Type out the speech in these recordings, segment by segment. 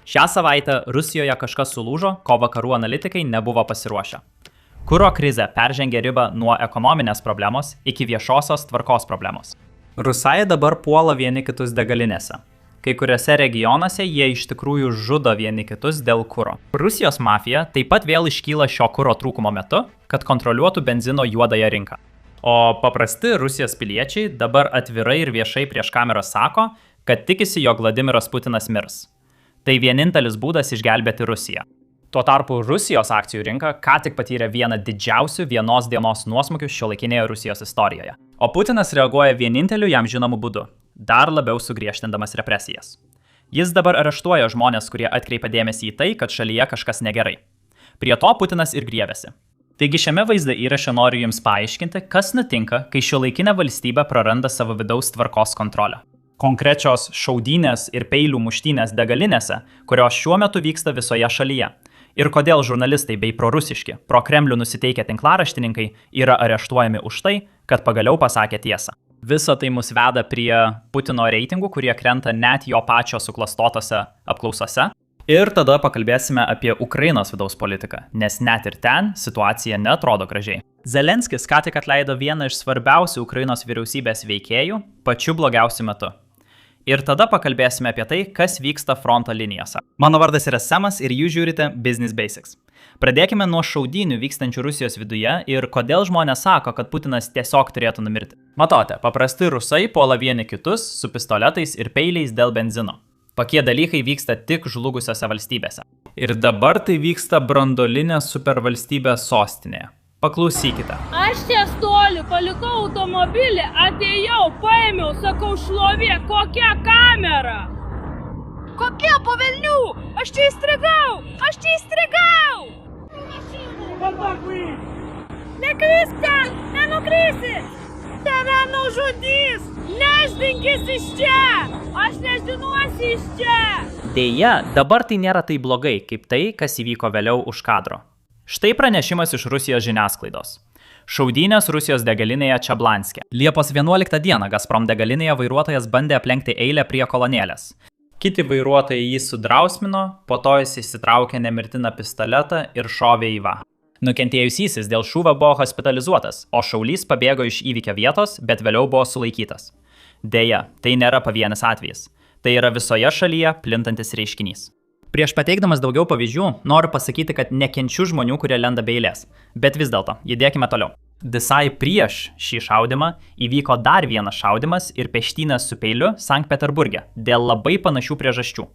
Šią savaitę Rusijoje kažkas sulūžo, ko vakarų analitikai nebuvo pasiruošę. Kuro krizė peržengė ribą nuo ekonominės problemos iki viešosios tvarkos problemos. Rusai dabar puola vieni kitus degalinėse. Kai kuriuose regionuose jie iš tikrųjų žudo vieni kitus dėl kuro. Rusijos mafija taip pat vėl iškyla šio kuro trūkumo metu, kad kontroliuotų benzino juodąją rinką. O paprasti Rusijos piliečiai dabar atvirai ir viešai prieš kamerą sako, kad tikisi, jog Vladimiras Putinas mirs. Tai vienintelis būdas išgelbėti Rusiją. Tuo tarpu Rusijos akcijų rinka ką tik patyrė vieną didžiausių vienos dienos nuosmukių šiuolaikinėje Rusijos istorijoje. O Putinas reaguoja vieninteliu jam žinomu būdu, dar labiau sugriežtindamas represijas. Jis dabar areštuoja žmonės, kurie atkreipia dėmesį į tai, kad šalyje kažkas negerai. Prie to Putinas ir griebėsi. Taigi šiame vaizdo įraše noriu jums paaiškinti, kas nutinka, kai šiuolaikinė valstybė praranda savo vidaus tvarkos kontrolę. Konkrečios šaudynės ir peilių muštynės degalinėse, kurios šiuo metu vyksta visoje šalyje. Ir kodėl žurnalistai bei prorusiški, pro Kremlių nusiteikę tinklaraštininkai yra areštuojami už tai, kad pagaliau pasakė tiesą. Visa tai mus veda prie Putino reitingų, kurie krenta net jo pačio suklastotose apklausose. Ir tada pakalbėsime apie Ukrainos vidaus politiką, nes net ir ten situacija neatrodo gražiai. Zelenskis ką tik atleido vieną iš svarbiausių Ukrainos vyriausybės veikėjų pačiu blogiausiu metu. Ir tada pakalbėsime apie tai, kas vyksta fronto linijose. Mano vardas yra Semas ir jūs žiūrite Business Basics. Pradėkime nuo šaudynių vykstančių Rusijos viduje ir kodėl žmonės sako, kad Putinas tiesiog turėtų numirti. Matote, paprasti rusai puola vieni kitus su pistoletais ir peiliais dėl benzino. Tokie dalykai vyksta tik žlugusiose valstybėse. Ir dabar tai vyksta branduolinės supervalstybės sostinėje. Paklausykite. Aš čia stoliu, palikau automobilį, atėjau, paėmiau, sakau šlovė, kokia kamera? Kokia po velnių? Aš čia įstrigau! Nekrisk ten, nenukrysi! Tave nužudys! Nešdinkis iš čia! Aš neždinuosi iš čia! Deja, dabar tai nėra taip blogai, kaip tai, kas įvyko vėliau už kadro. Štai pranešimas iš Rusijos žiniasklaidos. Šaudynės Rusijos degalinėje Čablanske. Liepos 11 dieną Gazprom degalinėje vairuotojas bandė aplenkti eilę prie kolonėlės. Kiti vairuotojai jį sudrausmino, po to jis išsitraukė nemirtiną pistoletą ir šovė į vą. Nukentėjusysis dėl šūvio buvo hospitalizuotas, o šaulys pabėgo iš įvykio vietos, bet vėliau buvo sulaikytas. Deja, tai nėra pavienis atvejis. Tai yra visoje šalyje plintantis reiškinys. Prieš pateikdamas daugiau pavyzdžių, noriu pasakyti, kad nekenčiu žmonių, kurie lenda be eilės. Bet vis dėlto, judėkime toliau. Visai prieš šį šaudimą įvyko dar vienas šaudimas ir peštynės su peiliu Sankt Peterburge dėl labai panašių priežasčių.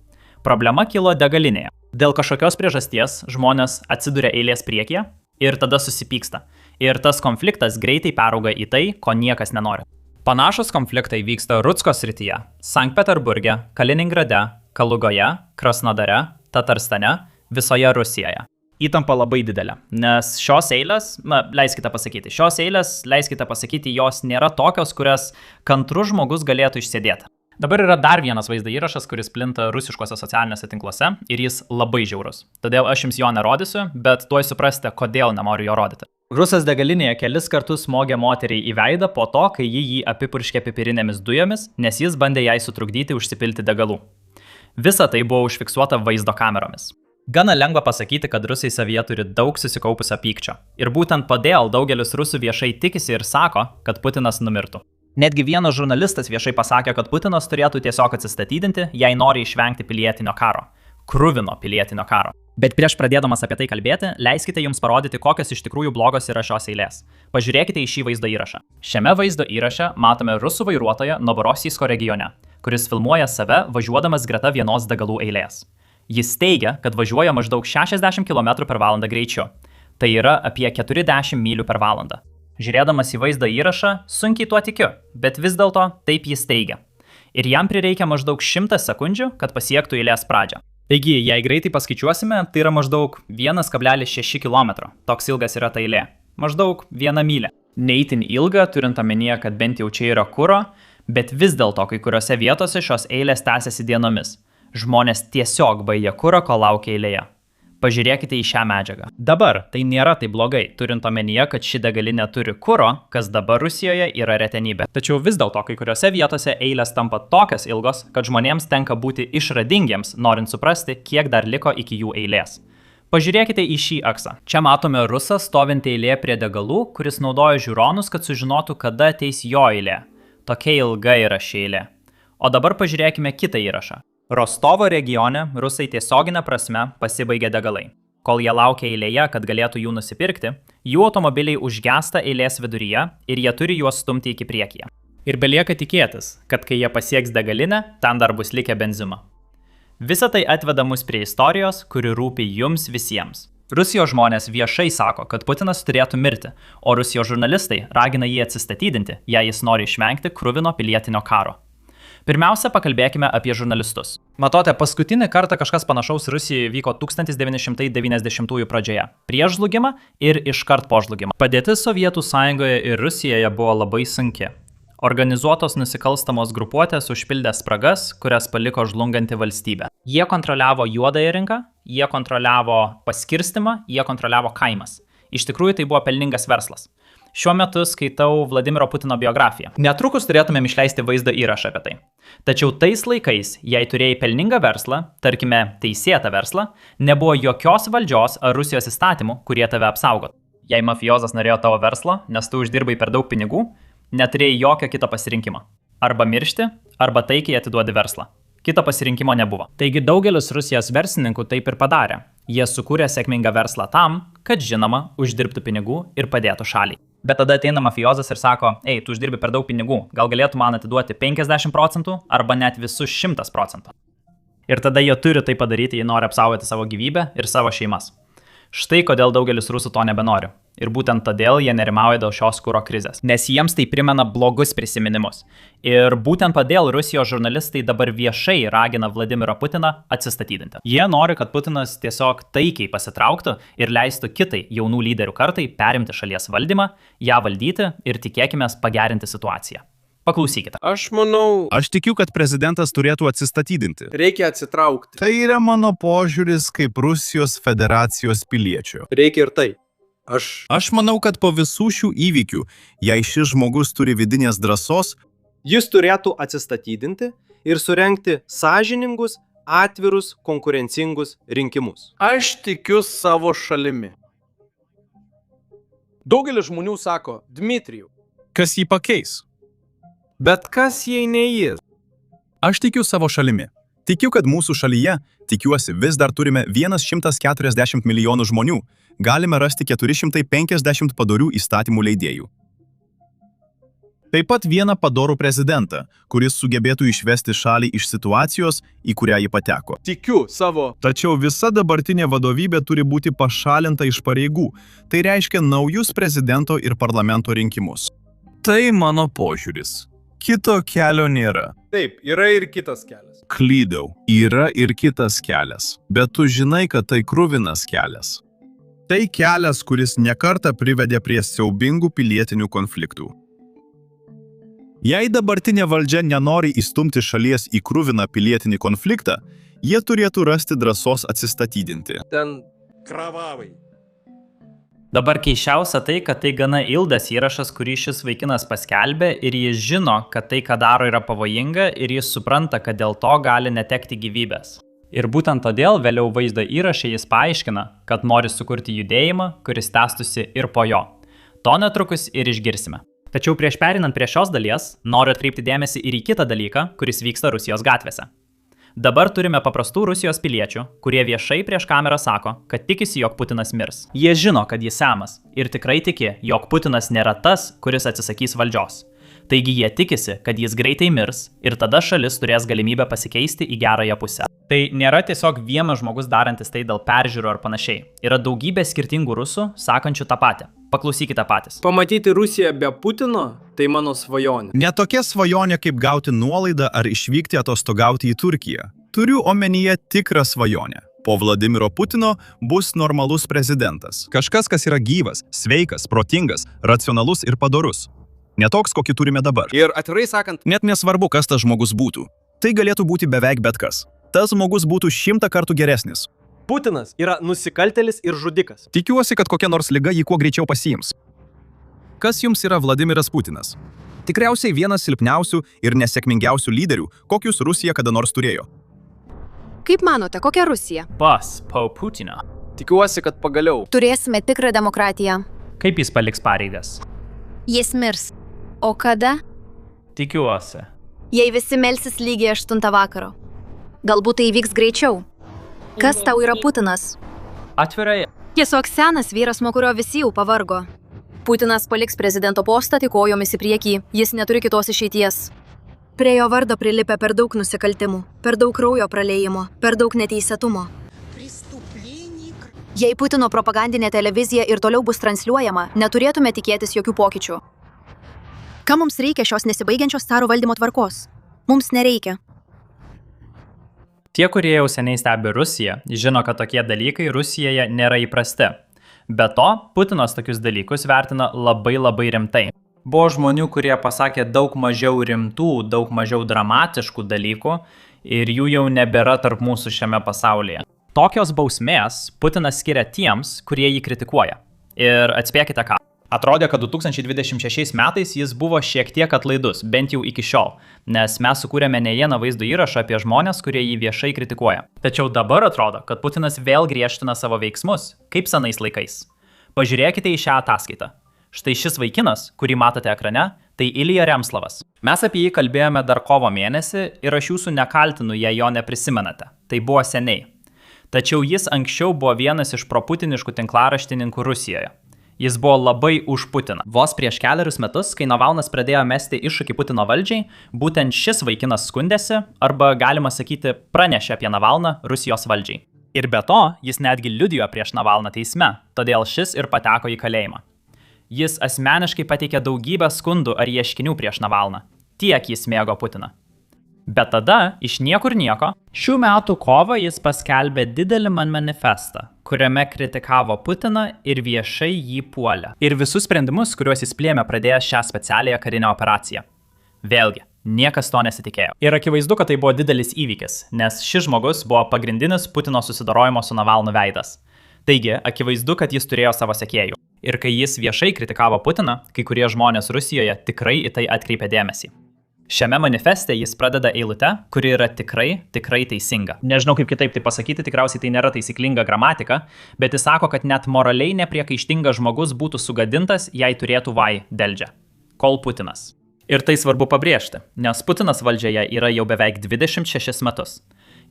Problema kilo degalinėje. Dėl kažkokios priežasties žmonės atsiduria eilės priekyje ir tada susipyksta. Ir tas konfliktas greitai perauga į tai, ko niekas nenori. Panašus konfliktai vyksta Rutsko srityje, Sankt Peterburge, Kaliningrade, Kalugoje, Krasnodare, Tatarstane, visoje Rusijoje. Įtampa labai didelė, nes šios eilės, leiskite pasakyti, jos nėra tokios, kurias kantrus žmogus galėtų išsėdėti. Dabar yra dar vienas vaizdo įrašas, kuris plinta rusiškose socialiniuose tinkluose ir jis labai žiaurus. Todėl aš jums jo nerodysiu, bet tuoj suprasite, kodėl nenoriu jo rodyti. Rusas degalinėje kelis kartus smogė moteriai į veidą po to, kai jį apipurškė pipirinėmis dujomis, nes jis bandė jai sutrukdyti užsipilti degalų. Visa tai buvo užfiksuota vaizdo kameromis. Gana lengva pasakyti, kad rusai savyje turi daug susikaupusio pykčio. Ir būtent todėl daugelis rusų viešai tikisi ir sako, kad Putinas numirtų. Netgi vienas žurnalistas viešai pasakė, kad Putinas turėtų tiesiog atsistatydinti, jei nori išvengti pilietinio karo. Kruvino pilietinio karo. Bet prieš pradėdamas apie tai kalbėti, leiskite jums parodyti, kokios iš tikrųjų blogos yra šios eilės. Pažiūrėkite į šį vaizdo įrašą. Šiame vaizdo įraše matome rusų vairuotoją Novorosijsko regione, kuris filmuoja save važiuodamas greta vienos degalų eilės. Jis teigia, kad važiuoja maždaug 60 km/h greičiu. Tai yra apie 40 mylių per valandą. Žiūrėdamas į vaizdo įrašą, sunkiai tuo tikiu, bet vis dėlto taip jis teigia. Ir jam prireikia maždaug 100 sekundžių, kad pasiektų eilės pradžią. Taigi, jei greitai paskaičiuosime, tai yra maždaug 1,6 km. Toks ilgas yra ta eilė. Maždaug 1 mylė. Neįtin ilga, turint omenyje, kad bent jau čia yra kuro, bet vis dėlto kai kuriuose vietose šios eilės tęsiasi dienomis. Žmonės tiesiog baigia kurą, kol laukia eilėje. Pažiūrėkite į šią medžiagą. Dabar tai nėra tai blogai, turint omenyje, kad ši degalinė turi kuro, kas dabar Rusijoje yra retenybė. Tačiau vis dėlto kai kuriuose vietose eilės tampa tokios ilgos, kad žmonėms tenka būti išradingiems, norint suprasti, kiek dar liko iki jų eilės. Pažiūrėkite į šį aksą. Čia matome rusą stovintį eilė prie degalų, kuris naudoja žiūronus, kad sužinotų, kada ateis jo eilė. Tokia ilga yra ši eilė. O dabar pažiūrėkime kitą įrašą. Rostovo regione rusai tiesioginė prasme pasibaigė degalai. Kol jie laukia eilėje, kad galėtų jų nusipirkti, jų automobiliai užgesta eilės viduryje ir jie turi juos stumti iki priekyje. Ir belieka tikėtis, kad kai jie pasieks degalinę, ten dar bus likę benzino. Visa tai atveda mus prie istorijos, kuri rūpi jums visiems. Rusijos žmonės viešai sako, kad Putinas turėtų mirti, o Rusijos žurnalistai ragina jį atsistatydinti, jei jis nori išvengti kruvino pilietinio karo. Pirmiausia, pakalbėkime apie žurnalistus. Matote, paskutinį kartą kažkas panašaus Rusijoje vyko 1990-ųjų pradžioje, prieš žlugimą ir iškart po žlugimą. Padėtis Sovietų Sąjungoje ir Rusijoje buvo labai sunki. Organizuotos nusikalstamos grupuotės užpildė spragas, kurias paliko žlunganti valstybė. Jie kontroliavo juodąją rinką, jie kontroliavo paskirstimą, jie kontroliavo kaimas. Iš tikrųjų, tai buvo pelningas verslas. Šiuo metu skaitau Vladimiro Putino biografiją. Netrukus turėtumėm išleisti vaizdo įrašą apie tai. Tačiau tais laikais, jei turėjai pelningą verslą, tarkime teisėtą verslą, nebuvo jokios valdžios ar Rusijos įstatymų, kurie tave apsaugotų. Jei mafiozas norėjo tavo verslo, nes tu uždirbai per daug pinigų, neturėjai jokio kito pasirinkimo. Arba miršti, arba taikiai atiduodi verslą. Kito pasirinkimo nebuvo. Taigi daugelis Rusijos verslininkų taip ir padarė. Jie sukūrė sėkmingą verslą tam, kad žinoma, uždirbtų pinigų ir padėtų šaliai. Bet tada ateina mafiozas ir sako, ei, tu uždirbi per daug pinigų, gal galėtų man atiduoti 50% arba net visus 100%. Ir tada jie turi tai padaryti, jei nori apsaugoti savo gyvybę ir savo šeimas. Štai kodėl daugelis rusų to nebenori. Ir būtent todėl jie nerimauja dėl šios kuro krizės, nes jiems tai primena blogus prisiminimus. Ir būtent todėl Rusijos žurnalistai dabar viešai ragina Vladimirą Putiną atsistatydinti. Jie nori, kad Putinas tiesiog taikiai pasitrauktų ir leistų kitai jaunų lyderių kartai perimti šalies valdymą, ją valdyti ir tikėkimės pagerinti situaciją. Paklausykite. Aš tikiu, kad prezidentas turėtų atsistatydinti. Reikia atsitraukti. Tai yra mano požiūris kaip Rusijos federacijos piliečio. Reikia ir tai. Aš manau, kad po visų šių įvykių, jei šis žmogus turi vidinės drąsos, Jis turėtų atsistatydinti ir surengti sąžiningus, atvirus, konkurencingus rinkimus. Aš tikiu savo šalimi. Daugelis žmonių sako, Dmitrijau. kas jį pakeis? Bet kas jei ne jis? Aš tikiu savo šalimi. Tikiu, kad mūsų šalyje, tikiuosi, vis dar turime 140 milijonų žmonių. Galime rasti 450 padorių įstatymų leidėjų. Taip pat vieną padorų prezidentą, kuris sugebėtų išvesti šalį iš situacijos, į kurią jį pateko. Tikiu savo. Tačiau visa dabartinė vadovybė turi būti pašalinta iš pareigų. Tai reiškia naujus prezidento ir parlamento rinkimus. Tai mano požiūris. Kito kelio nėra. Taip, yra ir kitas kelias. Klydau. Yra ir kitas kelias. Bet tu žinai, kad tai kruvinas kelias. Tai kelias, kuris nekartą privedė prie siaubingų pilietinių konfliktų. Jei dabartinė valdžia nenori įstumti šalies į kruviną pilietinį konfliktą, jie turėtų rasti drąsos atsistatydinti. Ten kravavai. Dabar keisčiausia tai, kad tai gana ilgas įrašas, kurį šis vaikinas paskelbė ir jis žino, kad tai, ką daro, yra pavojinga ir jis supranta, kad dėl to gali netekti gyvybės. Ir būtent todėl vėliau vaizdo įrašai jis paaiškina, kad nori sukurti judėjimą, kuris tęstųsi ir po jo. To netrukus ir išgirsime. Tačiau prieš perinant prie šios dalies, noriu atkreipti dėmesį ir į kitą dalyką, kuris vyksta Rusijos gatvėse. Dabar turime paprastų Rusijos piliečių, kurie viešai prieš kamerą sako, kad tikisi, jog Putinas mirs. Jie žino, kad jis senas ir tikrai tiki, jog Putinas nėra tas, kuris atsisakys valdžios. Taigi jie tikisi, kad jis greitai mirs ir tada šalis turės galimybę pasikeisti į gerąją pusę. Tai nėra tiesiog vienas žmogus darantis tai dėl peržiūrų ar panašiai. Yra daugybė skirtingų rusų, sakančių tą patį. Paklausykite patys. Pamatyti Rusiją be Putino – tai mano svajonė. Ne tokia svajonė, kaip gauti nuolaidą ar išvykti atostogauti į Turkiją. Turiu omenyje tikrą svajonę. Po Vladimiro Putino bus normalus prezidentas. Kažkas, kas yra gyvas, sveikas, protingas, racionalus ir padorus. Ne toks, kokį turime dabar. Ir atvirai sakant, Net nesvarbu, kas tas žmogus būtų. Tai galėtų būti beveik bet kas. Tas žmogus būtų 100 kartų geresnis. Putinas yra nusikaltėlis ir žudikas. Tikiuosi, kad kokia nors liga jį kuo greičiau pasiims. Kas jums yra Vladimiras Putinas? Tikriausiai vienas silpniausių ir nesėkmingiausių lyderių, kokius Rusija kada nors turėjo. Kaip manote, kokia Rusija? Bus po Putino. Tikiuosi, kad pagaliau. Turėsime tikrą demokratiją. Kaip jis paliks pareigas? Jis mirs. O kada? Tikiuosi. Jei visi melsis lygiai 8 vakaro. Galbūt tai įvyks greičiau. Kas tau yra Putinas? Atvirai, Tiesiog senas vyras, nuo kurio visi jau pavargo. Putinas paliks prezidento postą tik kojomis į priekį, jis neturi kitos išeities. Prie jo vardo prilipę per daug nusikaltimų, per daug kraujo praliejimo, per daug neteisėtumo. Jei Putino propagandinė televizija ir toliau bus transliuojama, neturėtume tikėtis jokių pokyčių. Ką mums reikia šios nesibaigiančios caro valdymo tvarkos? Mums nereikia. tie, kurie jau seniai stebi Rusiją, žino, kad tokie dalykai Rusijoje nėra įprasti. Be to, Putinas tokius dalykus vertina labai rimtai. Buvo žmonių, kurie pasakė daug mažiau rimtų, daug mažiau dramatiškų dalykų ir jų jau nebėra tarp mūsų šiame pasaulyje. Tokios bausmės Putinas skiria tiems, kurie jį kritikuoja. Ir atspėkite ką. Atrodė, kad 2026 metais jis buvo šiek tiek atlaidus, bent jau iki šiol, nes mes sukūrėme ne vieną vaizdo įrašą apie žmonės, kurie jį viešai kritikuoja. Tačiau dabar atrodo, kad Putinas vėl griežtina savo veiksmus, kaip senais laikais. Pažiūrėkite į šią ataskaitą. Štai šis vaikinas, kurį matote ekrane, tai Ilija Remslavas. Mes apie jį kalbėjome dar kovo mėnesį ir aš jūsų nekaltinu, jei jo neprisimenate. Tai buvo seniai. Tačiau jis anksčiau buvo vienas iš proputiniškų tinklaraštininkų Rusijoje. Jis buvo labai už Putiną. Vos prieš 4 metus, kai Navalnas pradėjo mesti iššūkį Putino valdžiai, būtent šis vaikinas skundėsi, arba galima sakyti, pranešė apie Navalną Rusijos valdžiai. Ir be to, jis netgi liudijo prieš Navalną teisme, todėl šis ir pateko į kalėjimą. Jis asmeniškai pateikė daugybę skundų ar ieškinių prieš Navalną. Tiek jis mėgo Putiną. Bet tada, iš niekur nieko, šių metų kovą jis paskelbė didelį manifestą, kuriame kritikavo Putiną ir viešai jį puolė. Ir visus sprendimus, kuriuos jis plėmė pradėjęs šią specialiąją karinę operaciją. Vėlgi, niekas to nesitikėjo. Ir akivaizdu, kad tai buvo didelis įvykis, nes šis žmogus buvo pagrindinis Putino susidorojimo su Navalnu veidas. Taigi, akivaizdu, kad jis turėjo savo sekėjų. Ir kai jis viešai kritikavo Putiną, kai kurie žmonės Rusijoje tikrai į tai atkreipė dėmesį. Šiame manifeste jis pradeda eilutę, kuri yra tikrai teisinga. Nežinau, kaip kitaip tai pasakyti, tikriausiai tai nėra taisyklinga gramatika, bet jis sako, kad net moraliai nepriekaištingas žmogus būtų sugadintas, jei turėtų deldžią. Kol Putinas. Ir tai svarbu pabrėžti, nes Putinas valdžioje yra jau beveik 26 metus.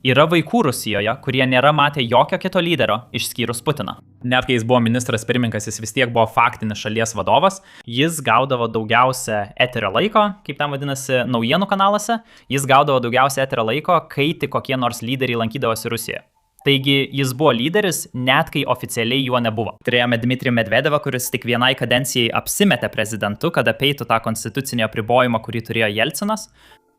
Yra vaikų Rusijoje, kurie nėra matę jokio kito lyderio, išskyrus Putiną. Net kai jis buvo ministras pirmininkas, jis vis tiek buvo faktinis šalies vadovas, jis gaudavo daugiausia eterio laiko, kaip ten vadinasi, naujienų kanaluose, jis gaudavo daugiausia eterio laiko, kai tik kokie nors lyderiai lankydavosi Rusijoje. Taigi jis buvo lyderis, net kai oficialiai juo nebuvo. Turėjome Dmitrijų Medvedevą, kuris tik vienai kadencijai apsimetė prezidentu, kad apeitų tą konstitucinį apribojimą, kurį turėjo Jelcinas.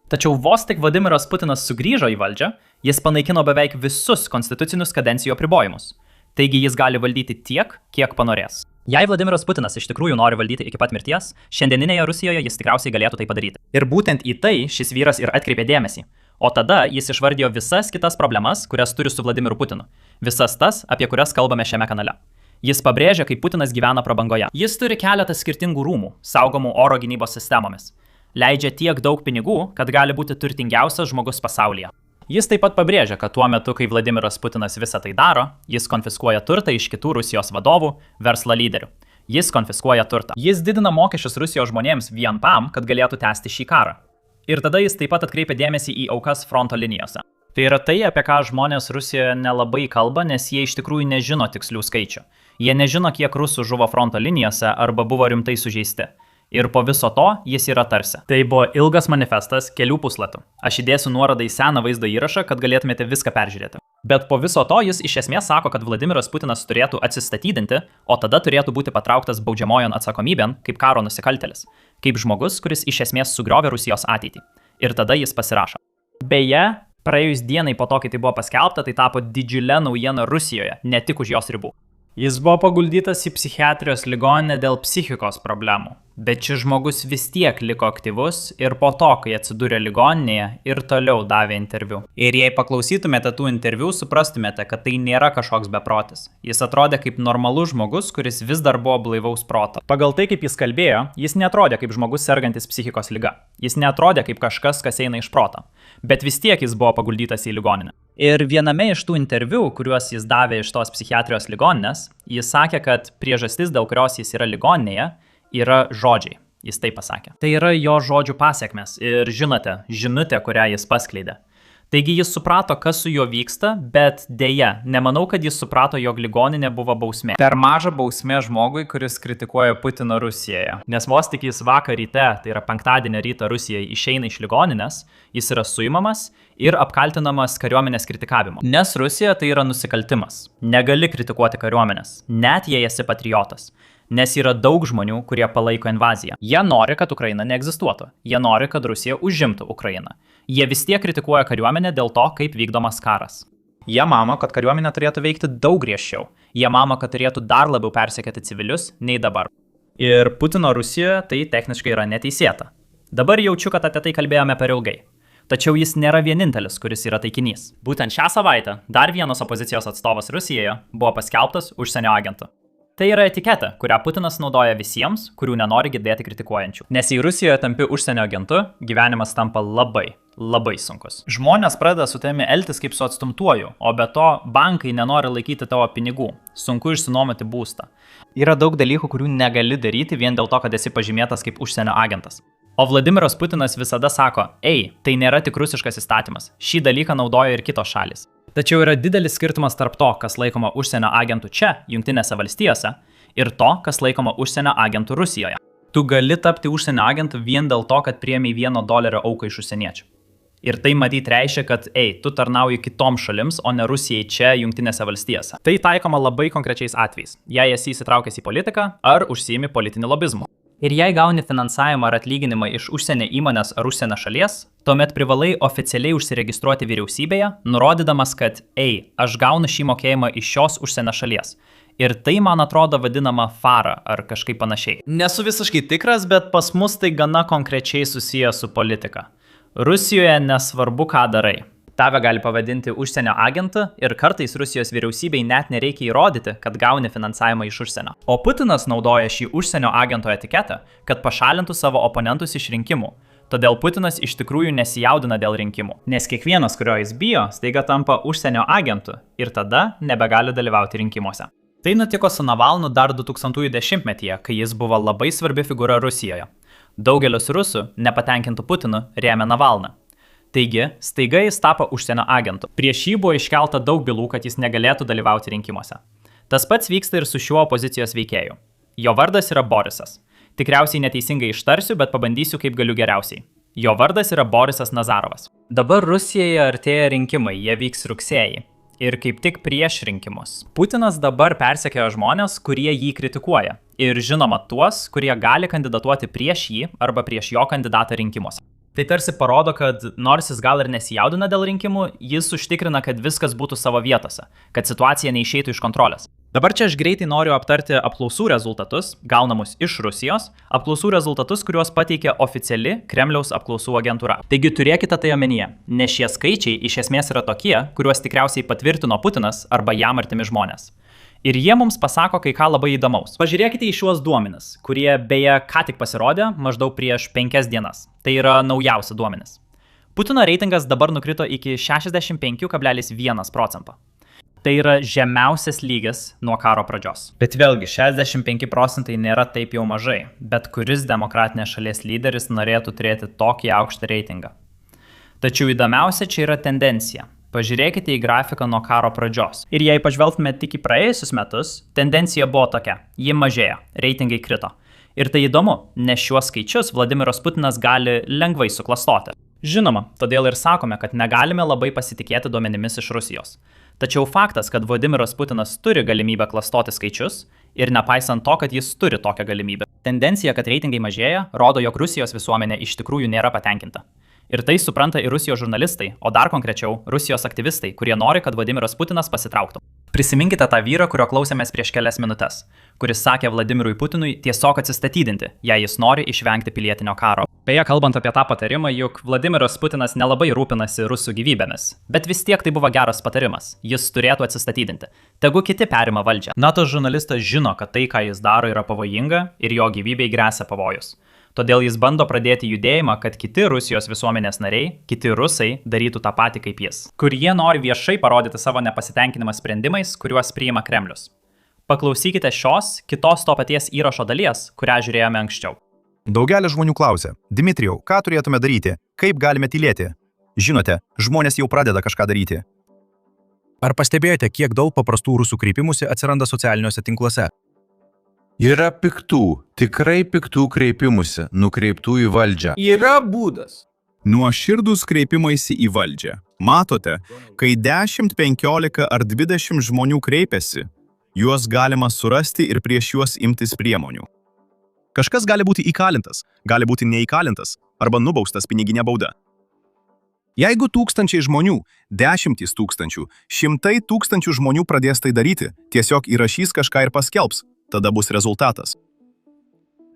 Tačiau vos tik Vladimiras Putinas sugrįžo į valdžią, jis panaikino beveik visus konstitucinius kadencijų apribojimus. Taigi jis gali valdyti tiek, kiek panorės. Jei Vladimiras Putinas iš tikrųjų nori valdyti iki pat mirties, šiandieninėje Rusijoje jis tikriausiai galėtų tai padaryti. Ir būtent į tai šis vyras ir atkreipė dėmesį. O tada jis išvardijo visas kitas problemas, kurias turi su Vladimiru Putinu. Visas tas, apie kurias kalbame šiame kanale. Jis pabrėžia, kaip Putinas gyvena prabangoje. Jis turi keletą skirtingų rūmų, saugomų oro gynybos sistemomis. Leidžia tiek daug pinigų, kad gali būti turtingiausias žmogus pasaulyje. Jis taip pat pabrėžia, kad tuo metu, kai Vladimiras Putinas visą tai daro, jis konfiskuoja turtą iš kitų Rusijos vadovų, verslo lyderių. Jis konfiskuoja turtą. Jis didina mokesčius Rusijos žmonėms vien tam, kad galėtų tęsti šį karą. Ir tada jis taip pat atkreipia dėmesį į aukas fronto linijose. Tai yra tai, apie ką žmonės Rusijoje nelabai kalba, nes jie iš tikrųjų nežino tikslių skaičių. Jie nežino, kiek rusų žuvo fronto linijose arba buvo rimtai sužeisti. Ir po viso to jis yra tarsi. Tai buvo ilgas manifestas, kelių puslapių. Aš įdėsiu nuorodą į seną vaizdo įrašą, kad galėtumėte viską peržiūrėti. Bet po viso to jis iš esmės sako, kad Vladimiras Putinas turėtų atsistatydinti, o tada turėtų būti patrauktas baudžiamojon atsakomybėn kaip karo nusikaltėlis. Kaip žmogus, kuris iš esmės sugriovė Rusijos ateitį. Ir tada jis pasirašo. Beje, praėjus dienai po to, kai tai buvo paskelbta, tai tapo didžiulė naujiena Rusijoje, ne tik už jos ribų. Jis buvo paguldytas į psichiatrijos ligoninę dėl psichikos problemų, bet šis žmogus vis tiek liko aktyvus ir po to, kai atsidūrė ligoninėje, ir toliau davė interviu. Ir jei paklausytumėte tų interviu, suprastumėte, kad tai nėra kažkoks beprotis. Jis atrodė kaip normalus žmogus, kuris vis dar buvo blaivaus proto. Pagal tai, kaip jis kalbėjo, jis neatrodė kaip žmogus sergantis psichikos liga. Jis neatrodė kaip kažkas, kas eina iš proto. Bet vis tiek jis buvo paguldytas į ligoninę. Ir viename iš tų interviu, kuriuos jis davė iš tos psichiatrijos ligoninės, jis sakė, kad priežastis, dėl kurios jis yra ligoninėje, yra žodžiai. Jis taip pasakė. Tai yra jo žodžių pasiekmes ir žinote, žinutė, kurią jis paskleidė. Taigi jis suprato, kas su juo vyksta, bet dėja, nemanau, kad jis suprato, jog ligoninė buvo bausmė. Per maža bausmė žmogui, kuris kritikuoja Putiną Rusijoje. Nes vos tik jis vakar ryte, tai yra penktadienio rytą Rusijai, išeina iš ligoninės, jis yra suimamas ir apkaltinamas kariuomenės kritikavimu. Nes Rusija tai yra nusikaltimas. Negali kritikuoti kariuomenės, net jei esi patriotas. Nes yra daug žmonių, kurie palaiko invaziją. Jie nori, kad Ukraina neegzistuotų. Jie nori, kad Rusija užimtų Ukrainą. Jie vis tiek kritikuoja kariuomenę dėl to, kaip vykdomas karas. Jie mano, kad kariuomenė turėtų veikti daug griežčiau. Jie mano, kad turėtų dar labiau persekioti civilius nei dabar. Ir Putino Rusijoje tai techniškai yra neteisėta. Dabar jaučiu, kad apie tai kalbėjome per ilgai. Tačiau jis nėra vienintelis, kuris yra taikinys. Būtent šią savaitę dar vienas opozicijos atstovas Rusijoje buvo paskelbtas užsienio agentu. Tai yra etiketė, kurią Putinas naudoja visiems, kurių nenori girdėti kritikuojančių. Nes jei Rusijoje tampi užsienio agentu, gyvenimas tampa labai sunkus. Žmonės pradeda su tavimi elgtis kaip su atstumtuoju, o be to bankai nenori laikyti tavo pinigų. Sunku išsinuomoti būstą. Yra daug dalykų, kurių negali daryti vien dėl to, kad esi pažymėtas kaip užsienio agentas. O Vladimiras Putinas visada sako, tai nėra tik rusiškas įstatymas. Šį dalyką naudoja ir kitos šalys. Tačiau yra didelis skirtumas tarp to, kas laikoma užsienio agentų čia, Jungtinėse valstijose, ir to, kas laikoma užsienio agentų Rusijoje. Tu gali tapti užsienio agentų vien dėl to, kad priėmei $1 auką iš užsieniečių. Ir tai matyt reiškia, kad, tu tarnauji kitoms šalims, o ne Rusijai čia, Jungtinėse valstijose. Tai taikoma labai konkrečiais atvejais, jei esi įsitraukęs į politiką ar užsiimi politinį lobizmą. Ir jei gauni finansavimą ar atlyginimą iš užsienio įmonės ar užsienio šalies, tuomet privalai oficialiai užsiregistruoti vyriausybėje, nurodydamas, kad, aš gaunu šį mokėjimą iš šios užsienio šalies. Ir tai, man atrodo, vadinama fara ar kažkaip panašiai. Nesu visiškai tikras, bet pas mus tai gana konkrečiai susiję su politika. Rusijoje nesvarbu, ką darai. Tave gali pavadinti užsienio agentu ir kartais Rusijos vyriausybei net nereikia įrodyti, kad gauni finansavimą iš užsienio. O Putinas naudoja šį užsienio agento etiketą, kad pašalintų savo oponentus iš rinkimų. Todėl Putinas iš tikrųjų nesijaudina dėl rinkimų. Nes kiekvienas, kurio jis bijo, staiga tampa užsienio agentu ir tada nebegali dalyvauti rinkimuose. Tai nutiko su Navalnu dar 2010-metyje, kai jis buvo labai svarbi figūra Rusijoje. Daugelis rusų, nepatenkintų Putinu, rėmė Navalną. Taigi, staiga jis tapo užsienio agentu. Prieš jį buvo iškelta daug bylų, kad jis negalėtų dalyvauti rinkimuose. Tas pats vyksta ir su šiuo opozicijos veikėju. Jo vardas yra Borisas. Tikriausiai neteisingai ištarsiu, bet pabandysiu kaip galiu geriausiai. Jo vardas yra Borisas Nazarovas. Dabar Rusijoje artėja rinkimai, jie vyks rugsėjį. Ir kaip tik prieš rinkimus. Putinas dabar persekioja žmonės, kurie jį kritikuoja. Ir žinoma tuos, kurie gali kandidatuoti prieš jį arba prieš jo kandidatą rinkimuose. Tai tarsi parodo, kad nors jis gal ir nesijaudina dėl rinkimų, jis užtikrina, kad viskas būtų savo vietose, kad situacija neišeitų iš kontrolės. Dabar čia aš greitai noriu aptarti apklausų rezultatus, gaunamus iš Rusijos, apklausų rezultatus, kuriuos pateikė oficiali Kremliaus apklausų agentūra. Taigi turėkite tai omenyje, nes šie skaičiai iš esmės yra tokie, kuriuos tikriausiai patvirtino Putinas arba jam artimi žmonės. Ir jie mums pasako kai ką labai įdomaus. Pažiūrėkite į šiuos duomenis, kurie beje ką tik pasirodė maždaug prieš 5 dienas. Tai yra naujausi duomenis. Putino reitingas dabar nukrito iki 65,1%. Tai yra žemiausias lygis nuo karo pradžios. Bet vėlgi, 65% nėra taip jau mažai, bet kuris demokratinės šalies lyderis norėtų turėti tokį aukštą reitingą. Tačiau įdomiausia čia yra tendencija. Pažiūrėkite į grafiką nuo karo pradžios. Ir jei pažvelgtume tik į praėjusius metus, tendencija buvo tokia. Ji mažėjo, reitingai krito. Ir tai įdomu, nes šiuos skaičius Vladimiras Putinas gali lengvai suklastoti. Žinoma, todėl ir sakome, kad negalime labai pasitikėti duomenimis iš Rusijos. Tačiau faktas, kad Vladimiras Putinas turi galimybę klastoti skaičius ir nepaisant to, kad jis turi tokią galimybę. Tendencija, kad reitingai mažėja, rodo, jog Rusijos visuomenė iš tikrųjų nėra patenkinta. Ir tai supranta ir Rusijos žurnalistai, o dar konkrečiau Rusijos aktyvistai, kurie nori, kad Vladimiras Putinas pasitrauktų. Prisiminkite tą vyrą, kurio klausėmės prieš kelias minutes, kuris sakė Vladimirui Putinui tiesiog atsistatydinti, jei jis nori išvengti pilietinio karo. Beje, kalbant apie tą patarimą, juk Vladimiras Putinas nelabai rūpinasi rusų gyvybėmis, bet vis tiek tai buvo geras patarimas, jis turėtų atsistatydinti. Tegu kiti perima valdžią. NATO žurnalistas žino, kad tai, ką jis daro, yra pavojinga ir jo gyvybei gresia pavojus. Todėl jis bando pradėti judėjimą, kad kiti Rusijos visuomenės nariai, kiti rusai darytų tą patį kaip jis, kur jie nori viešai parodyti savo nepasitenkinimą sprendimais, kuriuos priima Kremlius. Paklausykite šios, kitos to paties įrašo dalies, kurią žiūrėjome anksčiau. Daugelis žmonių klausia, Dmitrijau, ką turėtume daryti, kaip galime tylėti? Žinote, žmonės jau pradeda kažką daryti. Ar pastebėjote, kiek daug paprastų rusų kreipimusi atsiranda socialiniuose tinkluose? Yra piktų, tikrai piktų kreipimusi, nukreiptų į valdžią. Yra būdas. Nuoširdūs kreipimaisi į valdžią. Matote, kai 10, 15 ar 20 žmonių kreipiasi, juos galima surasti ir prieš juos imtis priemonių. Kažkas gali būti įkalintas, gali būti neįkalintas arba nubaustas piniginė bauda. Jeigu tūkstančiai žmonių, 10 tūkstančių, 100 tūkstančių žmonių pradės tai daryti, tiesiog įrašys kažką ir paskelbs, tada bus rezultatas.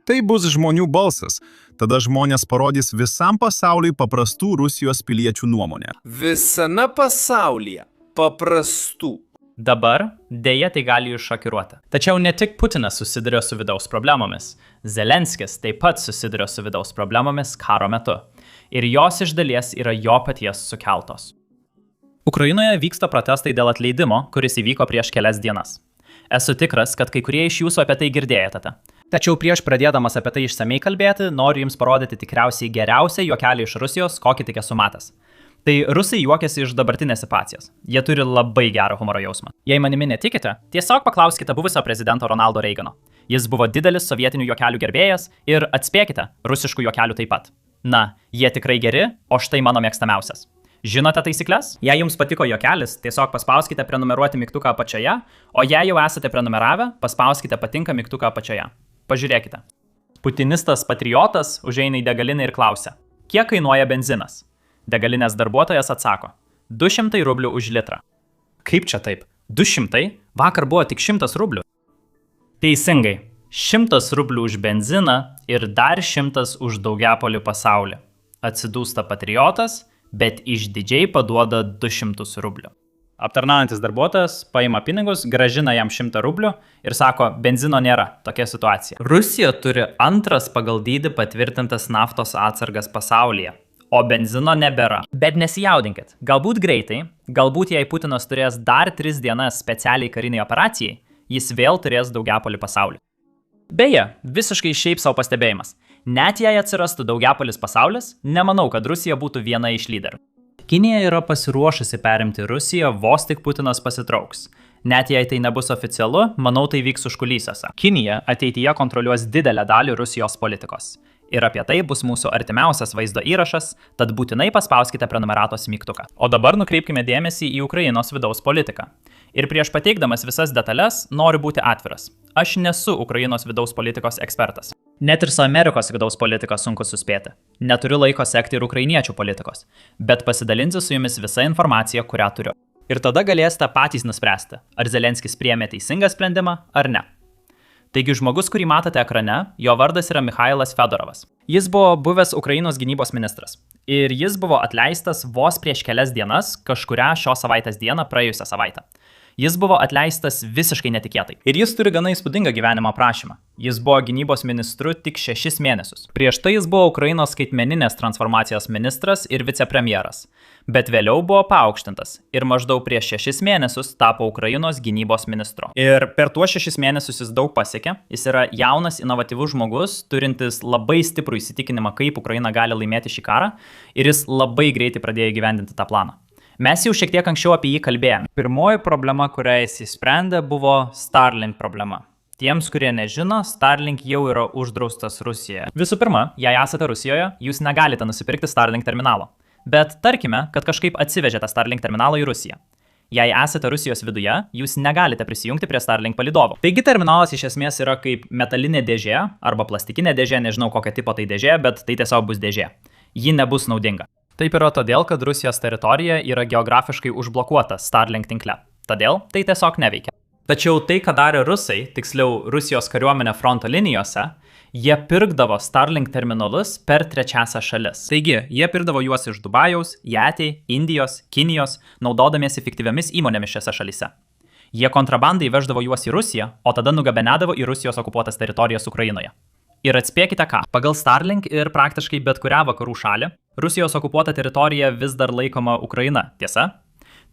Tai bus žmonių balsas, tada žmonės parodys visam pasauliui paprastų Rusijos piliečių nuomonę. Visame pasaulyje paprastų. Dabar dėja tai gali jūs šokiruoti. Tačiau ne tik Putinas susiduria su vidaus problemomis. Zelenskis taip pat susiduria su vidaus problemomis karo metu. Ir jos iš dalies yra jo paties sukeltos. Ukrainoje vyksta protestai dėl atleidimo, kuris įvyko prieš kelias dienas. Esu tikras, kad kai kurie iš jūsų apie tai girdėjote. Tačiau prieš pradėdamas apie tai išsamei kalbėti, noriu jums parodyti tikriausiai geriausią juokelį iš Rusijos, kokį tik esu matęs. Tai rusai juokiasi iš dabartinės situacijos. Jie turi labai gerą humoro jausmą. Jei manimi netikite, tiesiog paklauskite buvusio prezidento Ronaldo Reigano. Jis buvo didelis sovietinių juokelių gerbėjas ir atspėkite, rusiškų juokelių taip pat. Na, jie tikrai geri, o štai mano mėgstamiausias. Žinote taisyklės? Jei jums patiko juokelis, tiesiog paspauskite prenumeruoti mygtuką apačioje, o jei jau esate prenumeravę, paspauskite patinka mygtuką apačioje. Pažiūrėkite. Putinistas patriotas užeina į degalinę ir klausia, kiek kainuoja benzinas? Degalinės darbuotojas atsako, 200 rublių už litrą. Kaip čia taip? 200? Vakar buvo tik 100 rublių. Teisingai. 100 rublių už benziną ir dar 100 už Daugiapolį pasaulį. Atsidūsta patriotas, bet išdidžiai paduoda 200 rublių. Aptarnaujantis darbuotojas paima pinigus, grąžina jam 100 rublių ir sako, benzino nėra, tokia situacija. Rusija turi antras pagal dydį patvirtintas naftos atsargas pasaulyje, o benzino nebėra. Bet nesijaudinkit, galbūt greitai, galbūt jei Putinas turės dar 3 dienas specialiai kariniai operacijai, jis vėl turės Daugiapolį pasaulį. Beje, visiškai šiaip savo pastebėjimas. Net jei atsirastų Daugiapolis pasaulis, nemanau, kad Rusija būtų viena iš lyderių. Kinija yra pasiruošusi perimti Rusiją vos tik Putinas pasitrauks. Net jei tai nebus oficialu, manau tai vyks užkuliuose. Kinija ateityje kontroliuos didelę dalį Rusijos politikos. Ir apie tai bus mūsų artimiausias vaizdo įrašas, tad būtinai paspauskite prenumeratos mygtuką. O dabar nukreipkime dėmesį į Ukrainos vidaus politiką. Ir prieš pateikdamas visas detalės, noriu būti atviras. Aš nesu Ukrainos vidaus politikos ekspertas. Net ir su Amerikos vidaus politika sunku suspėti. Neturiu laiko sekti ir ukrainiečių politikos, bet pasidalinsiu su jumis visą informaciją, kurią turiu. Ir tada galėsite patys nuspręsti, ar Zelenskis priėmė teisingą sprendimą ar ne. Taigi žmogus, kurį matote ekrane, jo vardas yra Mikhailas Fedorovas. Jis buvo buvęs Ukrainos gynybos ministras. Ir jis buvo atleistas vos prieš kelias dienas, kažkurią šios savaitės dieną praėjusią savaitę. Jis buvo atleistas visiškai netikėtai. Ir jis turi gana įspūdingą gyvenimo aprašymą. Jis buvo gynybos ministru tik 6 mėnesius. Prieš tai jis buvo Ukrainos skaitmeninės transformacijos ministras ir vicepremjeras. Bet vėliau buvo paaukštintas ir maždaug prieš 6 mėnesius tapo Ukrainos gynybos ministru. Ir per tuos 6 mėnesius jis daug pasiekė. Jis yra jaunas, inovatyvus žmogus, turintis labai stiprų įsitikinimą, kaip Ukraina gali laimėti šį karą. Ir jis labai greitai pradėjo įgyvendinti tą planą. Mes jau šiek tiek anksčiau apie jį kalbėjome. Pirmoji problema, kurią jis įsprendė, buvo Starlink problema. Tiems, kurie nežino, Starlink jau yra uždraustas Rusijoje. Visų pirma, jei esate Rusijoje, jūs negalite nusipirkti Starlink terminalo. Bet tarkime, kad kažkaip atsivežėte Starlink terminalą į Rusiją. Jei esate Rusijos viduje, jūs negalite prisijungti prie Starlink palydovo. Taigi terminalas iš esmės yra kaip metalinė dėžė arba plastikinė dėžė, nežinau kokio tipo tai dėžė, bet tai tiesiog bus dėžė. Ji nebus naudinga. Taip yra todėl, kad Rusijos teritorija yra geografiškai užblokuota Starlink tinkle. Todėl tai tiesiog neveikia. Tačiau tai, ką darė rusai, tiksliau Rusijos kariuomenė fronto linijose, jie pirkdavo Starlink terminalus per trečiasias šalis. Taigi, jie pirkdavo juos iš Dubajaus, Yeti, Indijos, Kinijos, naudodamiesi fiktyviomis įmonėmis šiose šalyse. Jie kontrabandai veždavo juos į Rusiją, o tada nugabenėdavo į Rusijos okupuotas teritorijas Ukrainoje. Ir atspėkite ką, pagal Starlink ir praktiškai bet kurią vakarų šalį, Rusijos okupuota teritorija vis dar laikoma Ukraina, tiesa?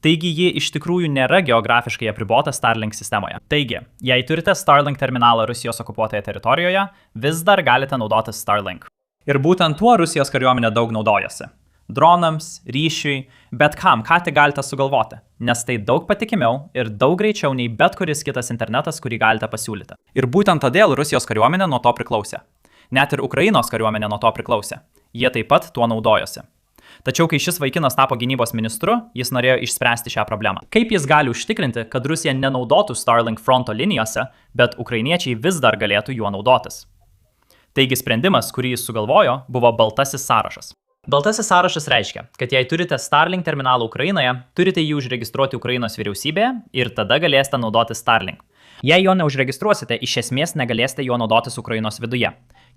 Taigi ji iš tikrųjų nėra geografiškai apribota Starlink sistemoje. Taigi, jei turite Starlink terminalą Rusijos okupuotoje teritorijoje, vis dar galite naudotis Starlink. Ir būtent tuo Rusijos kariuomenė daug naudojosi. Dronams, ryšiui, bet kam, ką tik galite sugalvoti, nes tai daug patikimiau ir daug greičiau nei bet kuris kitas internetas, kurį galite pasiūlyti. Ir būtent todėl Rusijos kariuomenė nuo to priklausė. Net ir Ukrainos kariuomenė nuo to priklausė. Jie taip pat tuo naudojosi. Tačiau, kai šis vaikinas tapo gynybos ministru, jis norėjo išspręsti šią problemą. Kaip jis gali užtikrinti, kad Rusija nenaudotų Starlink fronto linijose, bet ukrainiečiai vis dar galėtų juo naudotis? Taigi sprendimas, kurį jis sugalvojo, buvo baltasis sąrašas. Baltasis sąrašas reiškia, kad jei turite Starlink terminalą Ukrainoje, turite jį užregistruoti Ukrainos vyriausybėje ir tada galėsite naudoti Starlink. Jei jo neužregistruosite, iš esmės negalėsite juo naudotis Ukrainos viduje.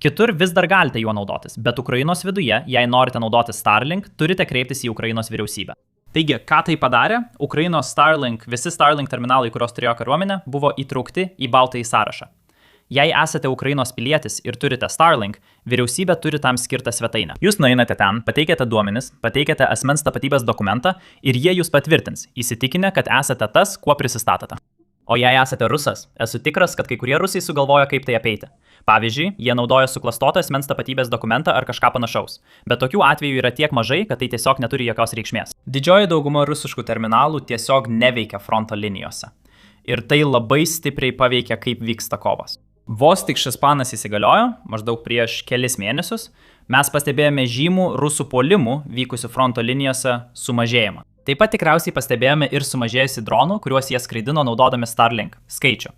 Kitur vis dar galite juo naudotis, bet Ukrainos viduje, jei norite naudoti Starlink, turite kreiptis į Ukrainos vyriausybę. Taigi, ką tai padarė? Ukrainos Starlink, visi Starlink terminalai, kurios turėjo kariuomenė, buvo įtraukti į baltąjį sąrašą. Jei esate Ukrainos pilietis ir turite Starlink, vyriausybė turi tam skirtą svetainę. Jūs nueinate ten, pateikėte duomenis, pateikėte asmens tapatybės dokumentą ir jie jūs patvirtins, įsitikinę, kad esate tas, kuo prisistatote. O jei esate rusas, esu tikras, kad kai kurie rusai sugalvojo, kaip tai apeiti. Pavyzdžiui, jie naudoja suklastotą asmens tapatybės dokumentą ar kažką panašaus. Bet tokių atvejų yra tiek mažai, kad tai tiesiog neturi jokios reikšmės. Didžioji dauguma rusiškų terminalų tiesiog neveikia fronto linijose. Ir tai labai stipriai paveikia, kaip vyksta kovos. Vos tik šis planas įsigaliojo, maždaug prieš kelis mėnesius, mes pastebėjome žymų rusų puolimų vykusių fronto linijose sumažėjimą. Taip pat tikriausiai pastebėjome ir sumažėjusi dronų, kuriuos jie skraidino naudodami Starlink skaičių.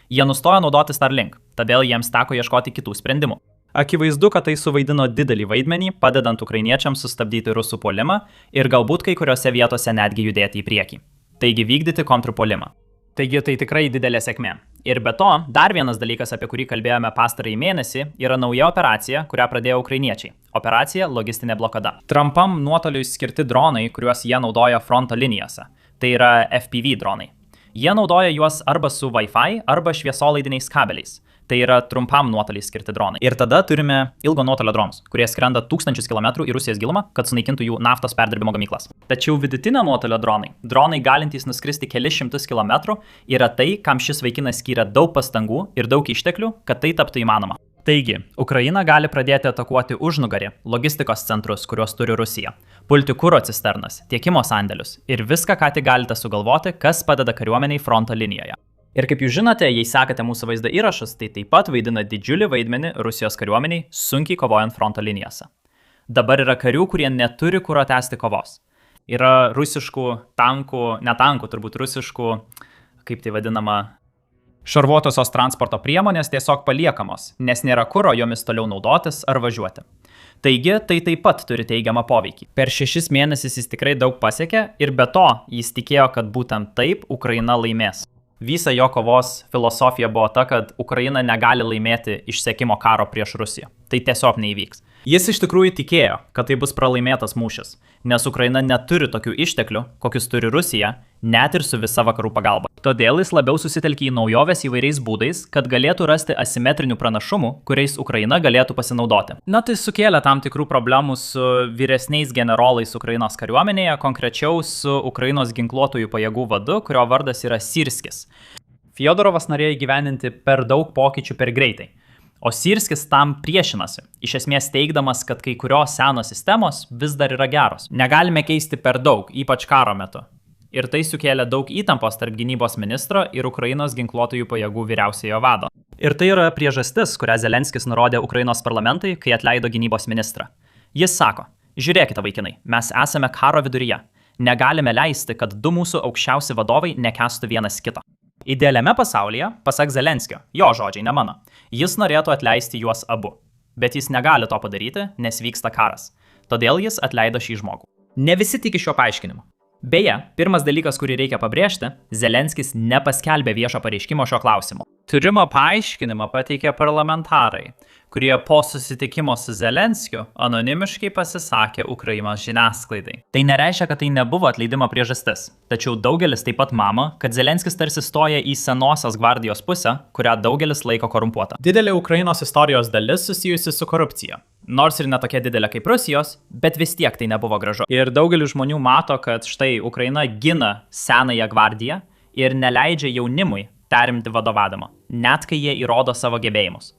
Jie nustojo naudoti Starlink, todėl jiems teko ieškoti kitų sprendimų. Akivaizdu, kad tai suvaidino didelį vaidmenį, padedant ukrainiečiams sustabdyti rusų puolimą ir galbūt kai kuriuose vietose netgi judėti į priekį. Taigi vykdyti kontrpuolimą. Taigi tai tikrai didelė sėkmė. Ir be to, dar vienas dalykas, apie kurį kalbėjome pastarąjį mėnesį, yra nauja operacija, kurią pradėjo ukrainiečiai. Operacija logistinė blokada. Trumpam nuotoliui skirti dronai, kuriuos jie naudoja fronto linijose. Tai yra FPV dronai. Jie naudoja juos arba su Wi-Fi, arba šviesolaidiniais kabeliais. Tai yra trumpam nuotoliai skirti dronai. Ir tada turime ilgo nuotolio dronus, kurie skrenda 1000 km į Rusijos gilumą, kad sunaikintų jų naftos perdirbimo gamyklas. Tačiau vidutinio nuotolio dronai galintys nuskristi kelis šimtus kilometrų, yra tai, kam šis vaikinas skyrė daug pastangų ir daug išteklių, kad tai taptų įmanoma. Taigi, Ukraina gali pradėti atakuoti užnugarį, logistikos centrus, kuriuos turi Rusija, pulti kuro cisternas, tiekimo sandėlius ir viską, ką tik galite sugalvoti, kas padeda kariuomeniai fronto linijoje. Ir kaip jūs žinote, jei sekate mūsų vaizdo įrašus, tai taip pat vaidina didžiulį vaidmenį Rusijos kariuomeniai sunkiai kovojant fronto linijose. Dabar yra karių, kurie neturi kuro tęsti kovos. Yra rusiškų tankų, ne tankų, turbūt rusiškų, kaip tai vadinama, šarvuotosios transporto priemonės tiesiog paliekamos, nes nėra kuro jomis toliau naudotis ar važiuoti. Taigi, tai taip pat turi teigiamą poveikį. Per 6 mėnesius jis tikrai daug pasiekė ir be to jis tikėjo, kad būtent taip Ukraina laimės. Visa jo kovos filosofija buvo ta, kad Ukraina negali laimėti išsekimo karo prieš Rusiją. Tai tiesiog neįvyks. Jis iš tikrųjų tikėjo, kad tai bus pralaimėtas mūšis, nes Ukraina neturi tokių išteklių, kokius turi Rusija, net ir su visa vakarų pagalba. Todėl jis labiau susitelkė į naujoves įvairiais būdais, kad galėtų rasti asimetrinių pranašumų, kuriais Ukraina galėtų pasinaudoti. Na tai sukėlė tam tikrų problemų su vyresniais generolais Ukrainos kariuomenėje, konkrečiau su Ukrainos ginkluotųjų pajėgų vadu, kurio vardas yra Syrskis. Fjodorovas norėjo įgyvendinti per daug pokyčių per greitai. O Syrskis tam priešinasi, iš esmės teigdamas, kad kai kurios senos sistemos vis dar yra geros. Negalime keisti per daug, ypač karo metu. Ir tai sukėlė daug įtampos tarp gynybos ministro ir Ukrainos ginkluotųjų pajėgų vyriausiojo vado. Ir tai yra priežastis, kurią Zelenskis nurodė Ukrainos parlamentui, kai atleido gynybos ministrą. Jis sako, žiūrėkite vaikinai, mes esame karo viduryje. Negalime leisti, kad du mūsų aukščiausi vadovai nekęstų vienas kito. Idealiame pasaulyje, pasak Zelenskio, jo žodžiai, ne mano, jis norėtų atleisti juos abu. Bet jis negali to padaryti, nes vyksta karas. todėl jis atleido šį žmogų. Ne visi tiki šio paaiškinimu. Beje, pirmas dalykas, kurį reikia pabrėžti, Zelenskis nepaskelbė viešo pareiškimo šio klausimu. Tyrimo paaiškinimą pateikė parlamentarai, kurie po susitikimo su Zelenskiu anonimiškai pasisakė Ukrainos žiniasklaidai. Tai nereiškia, kad tai nebuvo atleidimo priežastis, tačiau daugelis taip pat mano, kad Zelenskis tarsi stoja į senosios gvardijos pusę, kurią daugelis laiko korumpuota. Didelė Ukrainos istorijos dalis susijusi su korupcija. Nors ir netokia didelė kaip Rusijos, bet vis tiek tai nebuvo gražu. Ir daugelis žmonių mato, kad štai Ukraina gina senąją gvardiją ir neleidžia jaunimui perimti vadovavimo, net kai jie įrodo savo gebėjimus.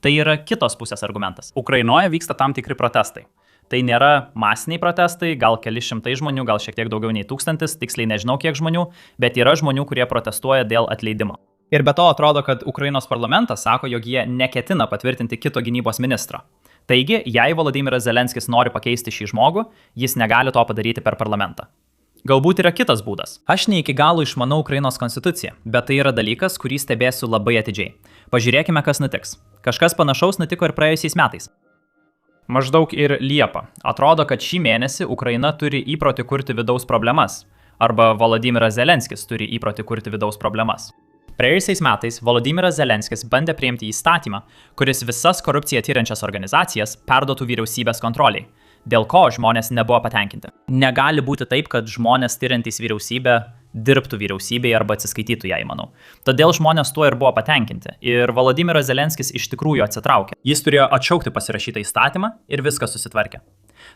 Tai yra kitos pusės argumentas. Ukrainoje vyksta tam tikri protestai. Tai nėra masiniai protestai, gal keli šimtai žmonių, gal šiek tiek daugiau nei 1000, tiksliai nežinau kiek žmonių, bet yra žmonių, kurie protestuoja dėl atleidimo. Ir be to atrodo, kad Ukrainos parlamentas sako, jog jie neketina patvirtinti kito gynybos ministro. Taigi, jei Volodymyras Zelenskis nori pakeisti šį žmogų, jis negali to padaryti per parlamentą. Galbūt yra kitas būdas. Aš ne iki galo išmanau Ukrainos konstituciją, bet tai yra dalykas, kurį stebėsiu labai atidžiai. Pažiūrėkime, kas nutiks. Kažkas panašaus nutiko ir praėjusiais metais. Maždaug ir Liepą. Atrodo, kad šį mėnesį Ukraina turi įprotį kurti vidaus problemas. Arba Volodymyras Zelenskis turi įprotį kurti vidaus problemas. Praėjusiais metais Volodymyras Zelenskis bandė priimti įstatymą, kuris visas korupciją tyriančias organizacijas perduotų vyriausybės kontroliai, dėl ko žmonės nebuvo patenkinti. Negali būti taip, kad žmonės tyrantys vyriausybę dirbtų vyriausybėje arba atsiskaitytų jai, manau. Todėl žmonės tuo ir buvo patenkinti. Ir Volodymyras Zelenskis iš tikrųjų atsitraukė. Jis turėjo atšaukti pasirašytą įstatymą ir viskas susitvarkė.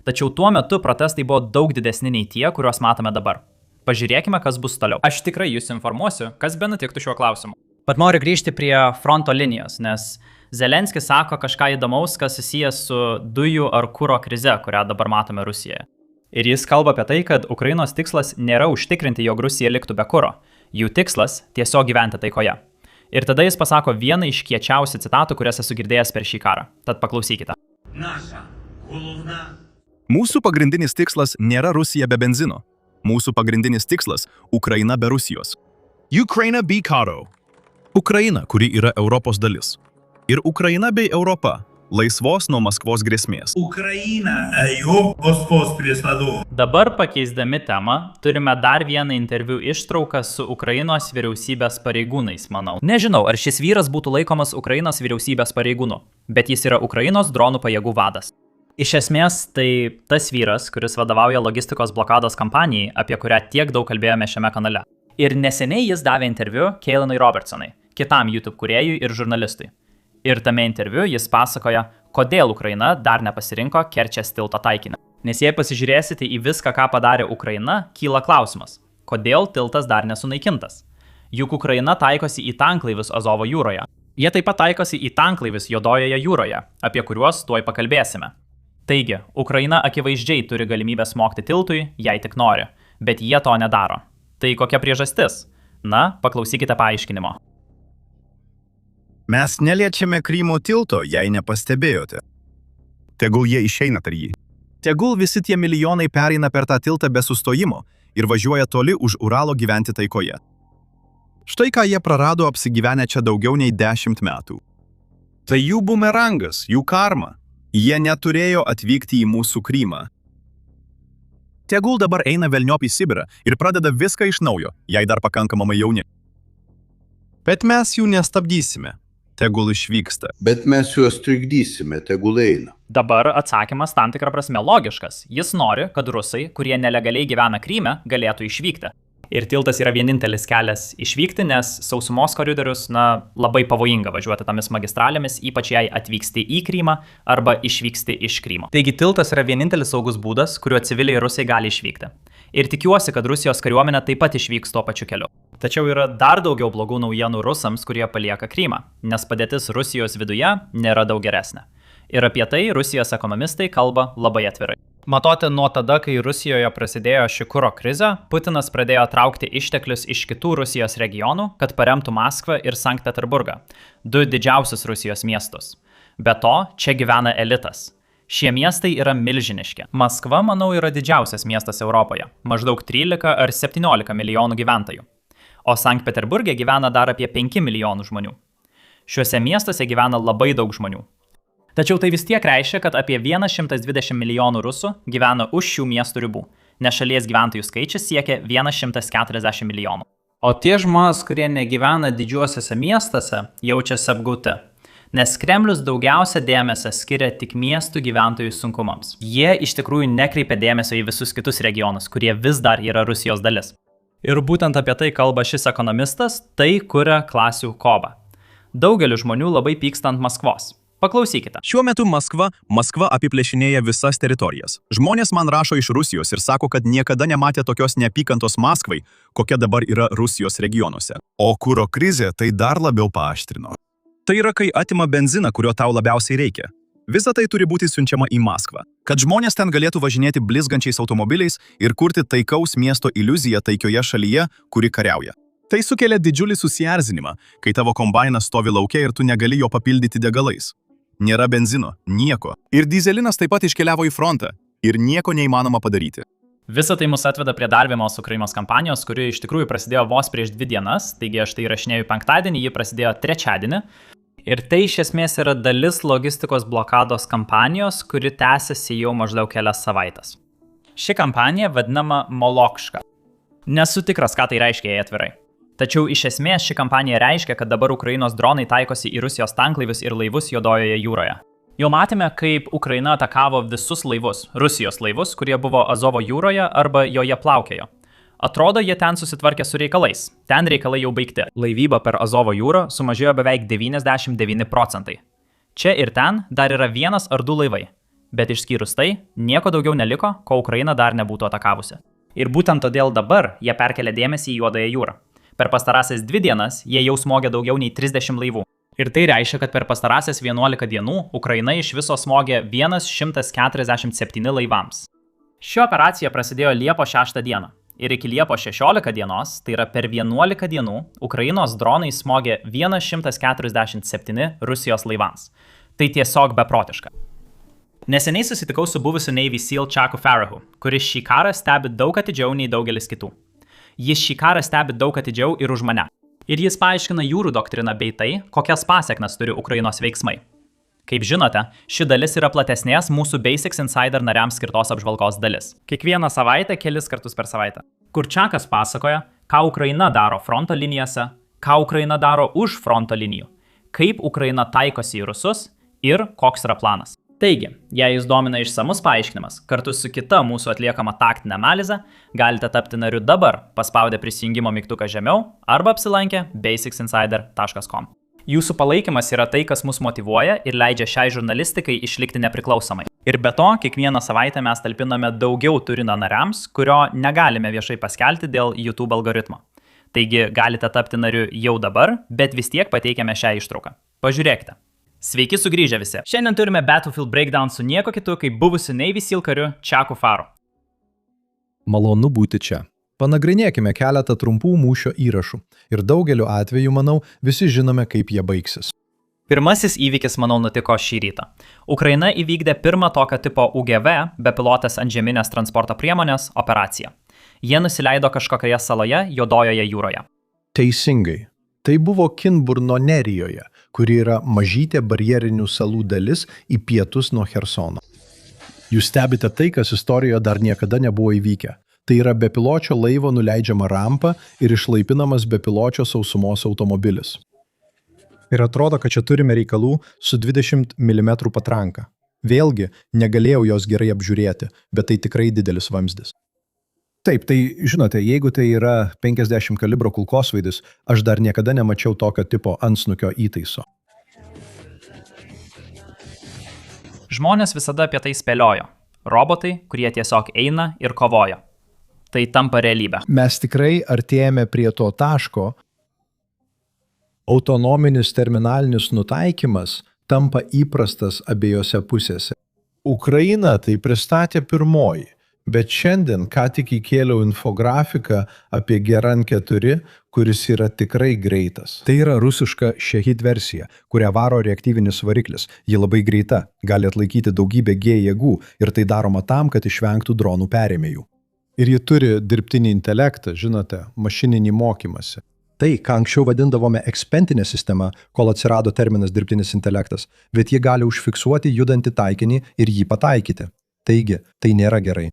Tačiau tuo metu protestai buvo daug didesni nei tie, kuriuos matome dabar. Pažiūrėkime, kas bus toliau. Aš tikrai jūs informuosiu, kas be nutiktų šiuo klausimu. Bet noriu grįžti prie fronto linijos, nes Zelenskis sako kažką įdomaus, kas susijęs su dujų ar kuro krize, kurią dabar matome Rusijoje. Ir jis kalba apie tai, kad Ukrainos tikslas nėra užtikrinti, jog Rusija liktų be kuro. Jų tikslas – tiesiog gyventi taikoje. Ir tada jis pasako vieną iš kiečiausių citatų, kurias esu girdėjęs per šį karą. Tad paklausykite. Mūsų pagrindinis tikslas nėra Rusija be benzino. Mūsų pagrindinis tikslas – Ukraina be Rusijos. Ukraina be karo. Ukraina, kuri yra Europos dalis. Ir Ukraina bei Europa – laisvos nuo Maskvos grėsmės. Dabar pakeisdami temą, turime dar vieną interviu ištrauką su Ukrainos vyriausybės pareigūnais, manau. Nežinau, ar šis vyras būtų laikomas Ukrainos vyriausybės pareigūnu, bet jis yra Ukrainos dronų pajėgų vadas. Iš esmės, tai tas vyras, kuris vadovauja logistikos blokados kampanijai, apie kurią tiek daug kalbėjome šiame kanale. Ir neseniai jis davė interviu Keilanui Robertsonui, kitam YouTube kūrėjui ir žurnalistui. Ir tame interviu jis pasakoja, kodėl Ukraina dar nepasirinko Kerčės tilto taikinio. Nes jei pasižiūrėsite į viską, ką padarė Ukraina, kyla klausimas, kodėl tiltas dar nesunaikintas. Juk Ukraina taikosi į tanklaivius Azovo jūroje. Jie taip pat taikosi į tanklaivius Juodojoje jūroje, apie kuriuos tuoj pakalbėsime. Taigi, Ukraina akivaizdžiai turi galimybę smogti tiltui, jei tik nori, bet jie to nedaro. Tai kokia priežastis? Na, paklausykite paaiškinimo. Mes neliečiame Krymo tilto, jei nepastebėjote. Tegul jie išeina per jį. Tegul visi tie milijonai pereina per tą tiltą be sustojimo ir važiuoja toli už Uralo gyventi taikoje. Štai ką jie prarado apsigyvenę čia daugiau nei 10 metų. Tai jų bumerangas, jų karma. Jie neturėjo atvykti į mūsų Krymą. Tegul dabar eina velniop į Sibirą ir pradeda viską iš naujo, jei dar pakankamai jauni. Bet mes jų nestabdysime. Tegul išvyksta. Bet mes juos trikdysime, tegul eina. Dabar atsakymas tam tikrą prasme logiškas. Jis nori, kad rusai, kurie nelegaliai gyvena Kryme, galėtų išvykti. Ir tiltas yra vienintelis kelias išvykti, nes sausumos koridorius, labai pavojinga važiuoti tomis magistralėmis, ypač jei atvyksti į Krymą arba išvyksti iš Krymo. Taigi tiltas yra vienintelis saugus būdas, kuriuo civiliai rusai gali išvykti. Ir tikiuosi, kad Rusijos kariuomenė taip pat išvyks tuo pačiu keliu. Tačiau yra dar daugiau blogų naujienų rusams, kurie palieka Krymą, nes padėtis Rusijos viduje nėra daug geresnė. Ir apie tai Rusijos ekonomistai kalba labai atvirai. Matote, nuo tada, kai Rusijoje prasidėjo ši kuro krizė, Putinas pradėjo traukti išteklius iš kitų Rusijos regionų, kad paremtų Maskvą ir Sankt Peterburgą, 2 didžiausius Rusijos miestus. Be to, čia gyvena elitas. Šie miestai yra milžiniški. Maskva, manau, yra didžiausias miestas Europoje, maždaug 13 ar 17 milijonų gyventojų. O Sankt Peterburge gyvena dar apie 5 milijonų žmonių. Šiuose miestuose gyvena labai daug žmonių. Tačiau tai vis tiek reiškia, kad apie 120 milijonų rusų gyvena už šių miestų ribų, nes šalies gyventojų skaičius siekia 140 milijonų. O tie žmonės, kurie negyvena didžiuosiuose miestuose, jaučiasi apgauti, nes Kremlius daugiausia dėmesio skiria tik miestų gyventojų sunkumams. Jie iš tikrųjų nekreipia dėmesio į visus kitus regionus, kurie vis dar yra Rusijos dalis. Ir būtent apie tai kalba šis ekonomistas, tai kuria klasių kovą. Daugelis žmonių labai pyksta ant Maskvos. Paklausykite. Šiuo metu Maskva apiplėšinėja visas teritorijas. Žmonės man rašo iš Rusijos ir sako, kad niekada nematė tokios neapykantos Maskvai, kokia dabar yra Rusijos regionuose. O kuro krizė tai dar labiau paaštrino. Tai yra, kai atima benziną, kurio tau labiausiai reikia. Visa tai turi būti siunčiama į Maskvą, kad žmonės ten galėtų važinėti blizgančiais automobiliais ir kurti taikaus miesto iliuziją taikioje šalyje, kuri kariauja. Tai sukelia didžiulį susierzinimą, kai tavo kombainas stovi lauke ir tu negali jo papildyti degalais. Nėra benzino, nieko. Ir dyzelinas taip pat iškeliavo į frontą ir nieko neįmanoma padaryti. Visa tai mus atveda prie dar vienos Ukrainos kampanijos, kuri iš tikrųjų prasidėjo vos prieš 2 dienas, taigi aš tai įrašinėjau penktadienį, ji prasidėjo trečiadienį. Ir tai iš esmės yra dalis logistikos blokados kampanijos, kuri tęsiasi jau maždaug kelias savaitės. Ši kampanija vadinama Molokška. Nesu tikras, ką tai reiškia, jei atvirai. Tačiau iš esmės ši kampanija reiškia, kad dabar Ukrainos dronai taikosi į Rusijos tanklaivius ir laivus Juodojoje jūroje. Jau matėme, kaip Ukraina atakavo visus laivus, Rusijos laivus, kurie buvo Azovo jūroje arba joje plaukėjo. Atrodo, jie ten susitvarkė su reikalais. Ten reikalai jau baigti. Laivyba per Azovo jūrą sumažėjo beveik 99%. Čia ir ten dar yra 1 ar 2 laivai. Bet išskyrus tai, nieko daugiau neliko, ko Ukraina dar nebūtų atakavusi. Ir būtent todėl dabar jie perkelia dėmesį į Juodąją jūrą. Per pastarąsias 2 dienas jie jau smogė daugiau nei 30 laivų. Ir tai reiškia, kad per pastarąsias 11 dienų Ukraina iš viso smogė 147 laivams. Ši operacija prasidėjo Liepos 6 dieną. Ir iki Liepos 16 dienos, tai yra per 11 dienų, Ukrainos dronai smogė 147 Rusijos laivams. Tai tiesiog beprotiška. Neseniai susitikau su buvusiu Navy SEAL Chucku Farahu, kuris šį karą stebi daug atidžiau nei daugelis kitų. Jis šį karą stebi daug atidžiau ir už mane. Ir jis paaiškina jūrų doktriną bei tai, kokias pasekmes turi Ukrainos veiksmai. Kaip žinote, ši dalis yra platesnės mūsų Basics Insider nariams skirtos apžvalgos dalis. Kiekvieną savaitę kelis kartus per savaitę. Kur Chuckas pasakoja, ką Ukraina daro fronto linijose, ką Ukraina daro už fronto linijų, kaip Ukraina taikosi į rusus ir koks yra planas. Taigi, jei jūs domina išsamus paaiškinimas, kartu su kita mūsų atliekama taktinė analizė, galite tapti nariu dabar, paspaudę prisijungimo mygtuką žemiau arba apsilankę basicsinsider.com. Jūsų palaikymas yra tai, kas mus motyvuoja ir leidžia šiai žurnalistikai išlikti nepriklausomai. Ir be to, kiekvieną savaitę mes talpiname daugiau turinio nariams, kurio negalime viešai paskelbti dėl YouTube algoritmo. Taigi galite tapti nariu jau dabar, bet vis tiek pateikiame šią ištrauką. Pažiūrėkite. Sveiki sugrįžę visi. Šiandien turime Battlefield Breakdown su nieko kitu, kaip buvusiu Navy SEAL kariu Chucku Farahu. Malonu būti čia. Panagrinėkime keletą trumpų mūšio įrašų. Ir daugeliu atveju, manau, visi žinome, kaip jie baigsis. Pirmasis įvykis, manau, nutiko šį rytą. Ukraina įvykdė pirmą tokio tipo UGV, bepilotės antžeminės transporto priemonės, operaciją. Jie nusileido kažkokioje saloje Juodojoje jūroje. Teisingai. Tai buvo Kinburno Nerijoje, kuri yra mažytė barjerinių salų dalis į pietus nuo Chersono. Jūs stebite tai, kas istorijoje dar niekada nebuvo įvykę. Tai yra bepiločio laivo nuleidžiama rampa ir išlaipinamas bepiločio sausumos automobilis. Ir atrodo, kad čia turime reikalų su 20 mm patranka. Vėlgi, negalėjau jos gerai apžiūrėti, bet tai tikrai didelis vamzdis. Taip, tai žinote, jeigu tai yra 50 kalibro kulkosvaidis, aš dar niekada nemačiau tokio tipo antsnukio įtaiso. Žmonės visada apie tai spėliojo. Robotai, kurie tiesiog eina ir kovoja. Tai tampa realybė. Mes tikrai artėjame prie to taško. Autonominis terminalinis nutaikymas tampa įprastas abiejose pusėse. Ukraina tai pristatė pirmoji. Bet šiandien ką tik įkėliau infografiką apie Geran 4, kuris yra tikrai greitas. Tai yra rusiška Shahid versija, kurią varo reaktyvinis variklis. Ji labai greita, gali atlaikyti daugybę G jėgų ir tai daroma tam, kad išvengtų dronų perėmėjų. Ir ji turi dirbtinį intelektą, žinote, mašininį mokymąsi. Tai, ką anksčiau vadindavome ekspentinė sistema, kol atsirado terminas dirbtinis intelektas, bet ji gali užfiksuoti judantį taikinį ir jį pataikyti. Taigi, tai nėra gerai.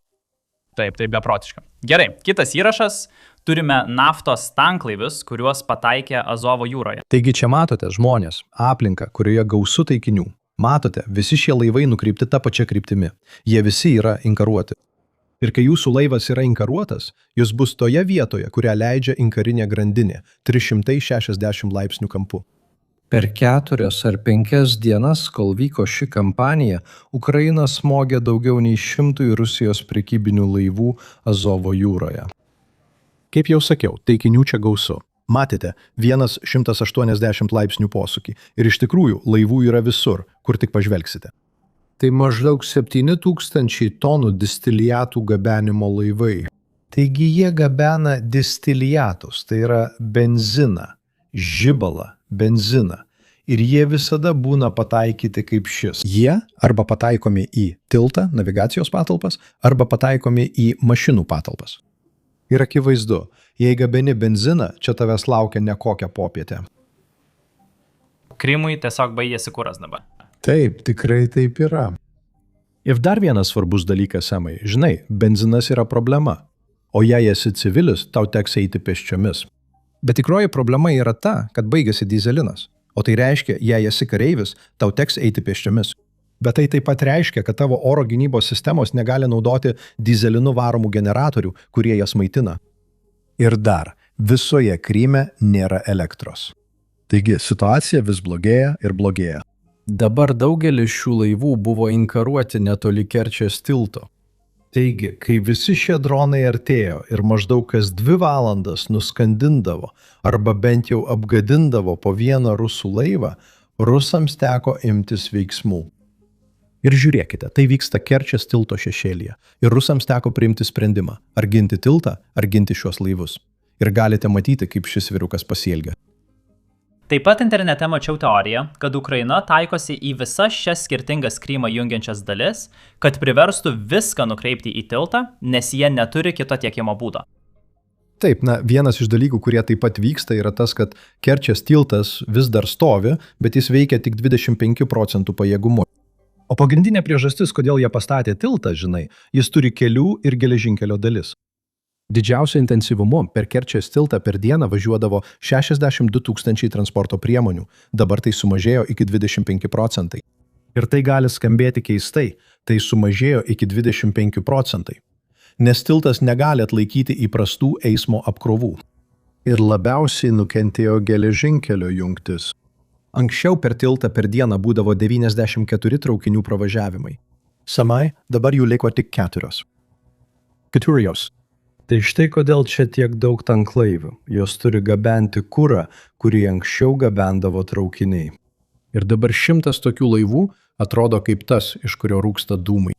Taip, tai beprotiška. Gerai, kitas įrašas. Turime naftos tanklaivius, kuriuos pataikė Azovo jūroje. Taigi čia matote žmonės, aplinką, kurioje gausu taikinių. Matote, visi šie laivai nukreipti tą pačią kryptimi. Jie visi yra inkaruoti. Ir kai jūsų laivas yra inkaruotas, jis bus toje vietoje, kurią leidžia inkarinė grandinė 360 laipsnių kampu. Per 4 ar 5 dienas, kol vyko ši kampanija, Ukraina smogė daugiau nei 100 Rusijos prekybinių laivų Azovo jūroje. Kaip jau sakiau, taikinių čia gausu. Matėte, vienas 180 laipsnių posūkį. Ir iš tikrųjų, laivų yra visur, kur tik pažvelgsite. Tai maždaug 7000 tonų distiliatų gabenimo laivai. Taigi jie gabena distiliatus, tai yra benziną, žibalą, benziną. Ir jie visada būna pataikyti kaip šis. Jie arba pataikomi į tiltą, navigacijos patalpas, arba pataikomi į mašinų patalpas. Ir akivaizdu, jei gabeni benziną, čia tavęs laukia nekokia popietė. Krymui tiesiog baigėsi kuras dabar. Taip, tikrai taip yra. Ir dar vienas svarbus dalykas, Semai. Žinai, benzinas yra problema. O jei esi civilis, tau teks eiti pėsčiomis. Bet tikroji problema yra ta, kad baigėsi dyzelinas. O tai reiškia, jei esi kareivis, tau teks eiti pėsčiomis. Bet tai taip pat reiškia, kad tavo oro gynybos sistemos negali naudoti dyzelinu varomų generatorių, kurie jas maitina. Ir dar, visoje Kryme nėra elektros. Taigi, situacija vis blogėja ir blogėja. Dabar daugelis šių laivų buvo inkaruoti netoli Kerčės tilto. Taigi, kai visi šie dronai artėjo ir maždaug kas 2 valandas nuskandindavo arba bent jau apgadindavo po vieną rusų laivą, rusams teko imtis veiksmų. Ir žiūrėkite, tai vyksta Kerčės tilto šešėlyje. Ir rusams teko priimti sprendimą, ar ginti tiltą, ar ginti šios laivus. Ir galite matyti, kaip šis vyrukas pasielgia. Taip pat internete mačiau teoriją, kad Ukraina taikosi į visas šias skirtingas Krymą jungiančias dalis, kad priverstų viską nukreipti į tiltą, nes jie neturi kito tiekimo būdo. Taip, vienas iš dalykų, kurie taip pat vyksta, yra tas, kad Kerčės tiltas vis dar stovi, bet jis veikia tik 25% pajėgumu. O pagrindinė priežastis, kodėl jie pastatė tiltą, žinai, jis turi kelių ir geležinkelio dalis. Didžiausio intensyvumu per Kerčės tiltą per dieną važiuodavo 62 000 transporto priemonių, dabar tai sumažėjo iki 25%. Ir tai gali skambėti keistai, tai sumažėjo iki 25%, nes tiltas negali atlaikyti įprastų eismo apkrovų. Ir labiausiai nukentėjo geležinkelio jungtis. Anksčiau per tiltą per dieną būdavo 94 traukinių pravažiavimai. Samai, dabar jų liko tik 4. Keturijos. Tai štai kodėl čia tiek daug tanklaivių. Jos turi gabenti kurą, kurį anksčiau gabendavo traukiniai. Ir dabar 100 tokių laivų atrodo kaip tas, iš kurio rūksta dūmai.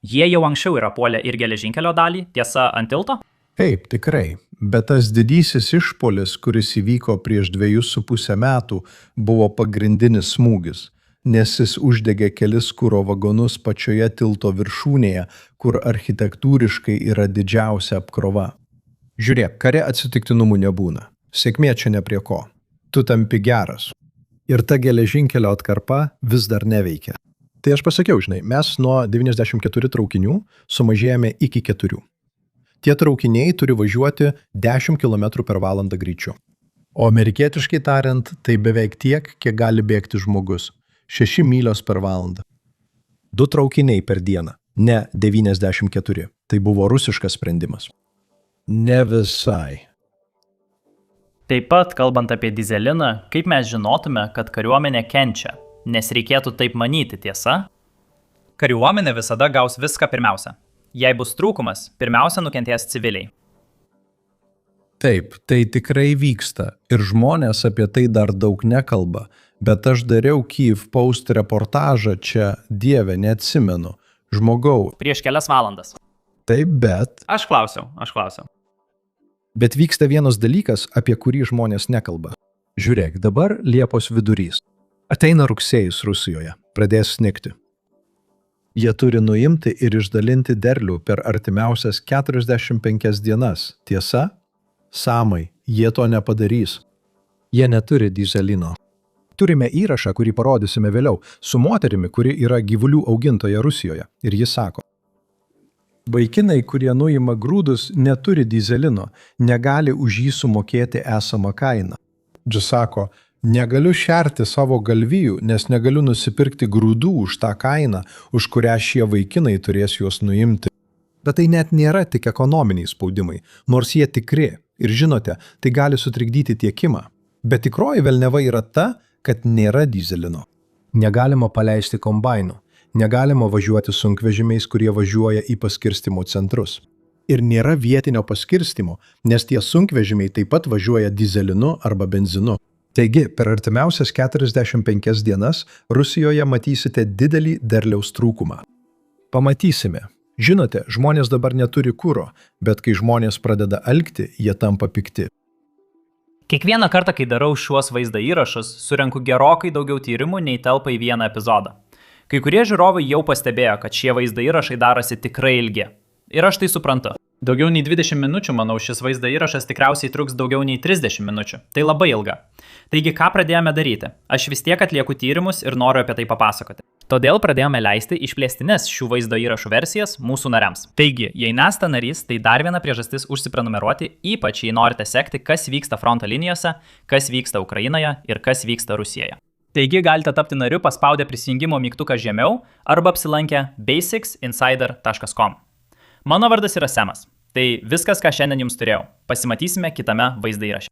Jie jau anksčiau yra puolę ir geležinkelio dalį, tiesa, ant tilto? Taip, tikrai. Bet tas didysis išpuolis, kuris įvyko prieš 2,5 metų, buvo pagrindinis smūgis, nes jis uždegė kelis kuro vagonus pačioje tilto viršūnėje, kur architektūriškai yra didžiausia apkrova. Žiūrėk, kare atsitiktinumų nebūna. Sėkmė čia ne prie ko. Tu tampi geras. Ir ta geležinkelio atkarpa vis dar neveikia. Tai aš pasakiau, žinai, mes nuo 94 traukinių sumažėjome iki 4. Tie traukiniai turi važiuoti 10 km/h greičiu. O amerikietiškai tariant, tai beveik tiek, kiek gali bėgti žmogus. 6 mylios per valandą. 2 traukiniai per dieną, ne 94. Tai buvo rusiškas sprendimas. Ne visai. Taip pat, kalbant apie dyzeliną, kaip mes žinotume, kad kariuomenė kenčia, nes reikėtų taip manyti, tiesa? Kariuomenė visada gaus viską pirmiausia. Jei bus trūkumas, pirmiausia nukentės civiliai. Taip, tai tikrai vyksta ir žmonės apie tai dar daug nekalba, bet aš dariau Kyiv Post reportažą čia, dieve, neatsimenu, žmogau. Prieš kelias valandas. Taip, bet... Aš klausiau. Bet vyksta vienas dalykas, apie kurį žmonės nekalba. Žiūrėk, dabar Liepos vidurys. Ateina rugsėjis Rusijoje, pradės snigti. Jie turi nuimti ir išdalinti derlių per artimiausias 45 dienas, tiesa? Samai, Jie to nepadarys. Jie neturi dyzelino. Turime įrašą, kurį parodysime vėliau, su moterimi, kuri yra gyvulių augintoja Rusijoje. Ir jis sako: vaikinai, kurie nuima grūdus, neturi dyzelino, negali už jį sumokėti esamą kainą. Džis sako: negaliu šerti savo galvijų, nes negaliu nusipirkti grūdų už tą kainą, už kurią šie vaikinai turės juos nuimti. Bet tai net nėra tik ekonominiai spaudimai, nors jie tikri. Ir žinote, tai gali sutrikdyti tiekimą. Bet tikroji velneva yra ta, kad nėra dyzelino. Negalima paleisti kombainų, negalima važiuoti sunkvežimiais, kurie važiuoja į paskirstimo centrus. Ir nėra vietinio paskirstimo, nes tie sunkvežimiai taip pat važiuoja dyzelinu arba benzinu. Taigi, per artimiausias 45 dienas Rusijoje matysite didelį derliaus trūkumą. Pamatysime. Žinote, žmonės dabar neturi kuro, bet kai žmonės pradeda alkti, jie tampa pikti. Kiekvieną kartą, kai darau šiuos vaizdo įrašus, surenku gerokai daugiau tyrimų nei telpa į vieną epizodą. Kai kurie žiūrovai jau pastebėjo, kad šie vaizdo įrašai darosi tikrai ilgi. Ir aš tai suprantu. Daugiau nei 20 minučių, manau, šis vaizdo įrašas tikriausiai truks daugiau nei 30 minučių. Tai labai ilga. Taigi, ką pradėjome daryti? Aš vis tiek atlieku tyrimus ir noriu apie tai papasakoti. Todėl pradėjome leisti išplėstines šių vaizdo įrašų versijas mūsų nariams. Taigi, jei nesate narys, tai dar viena priežastis užsiprenumeruoti, ypač jei norite sekti, kas vyksta fronto linijose, kas vyksta Ukrainoje ir kas vyksta Rusijoje. Taigi, galite tapti nariu paspaudę prisijungimo mygtuką žemiau arba apsilankę basicsinsider.com. Mano vardas yra Semas. Tai viskas, ką šiandien jums turėjau. Pasimatysime kitame vaizdo įraše.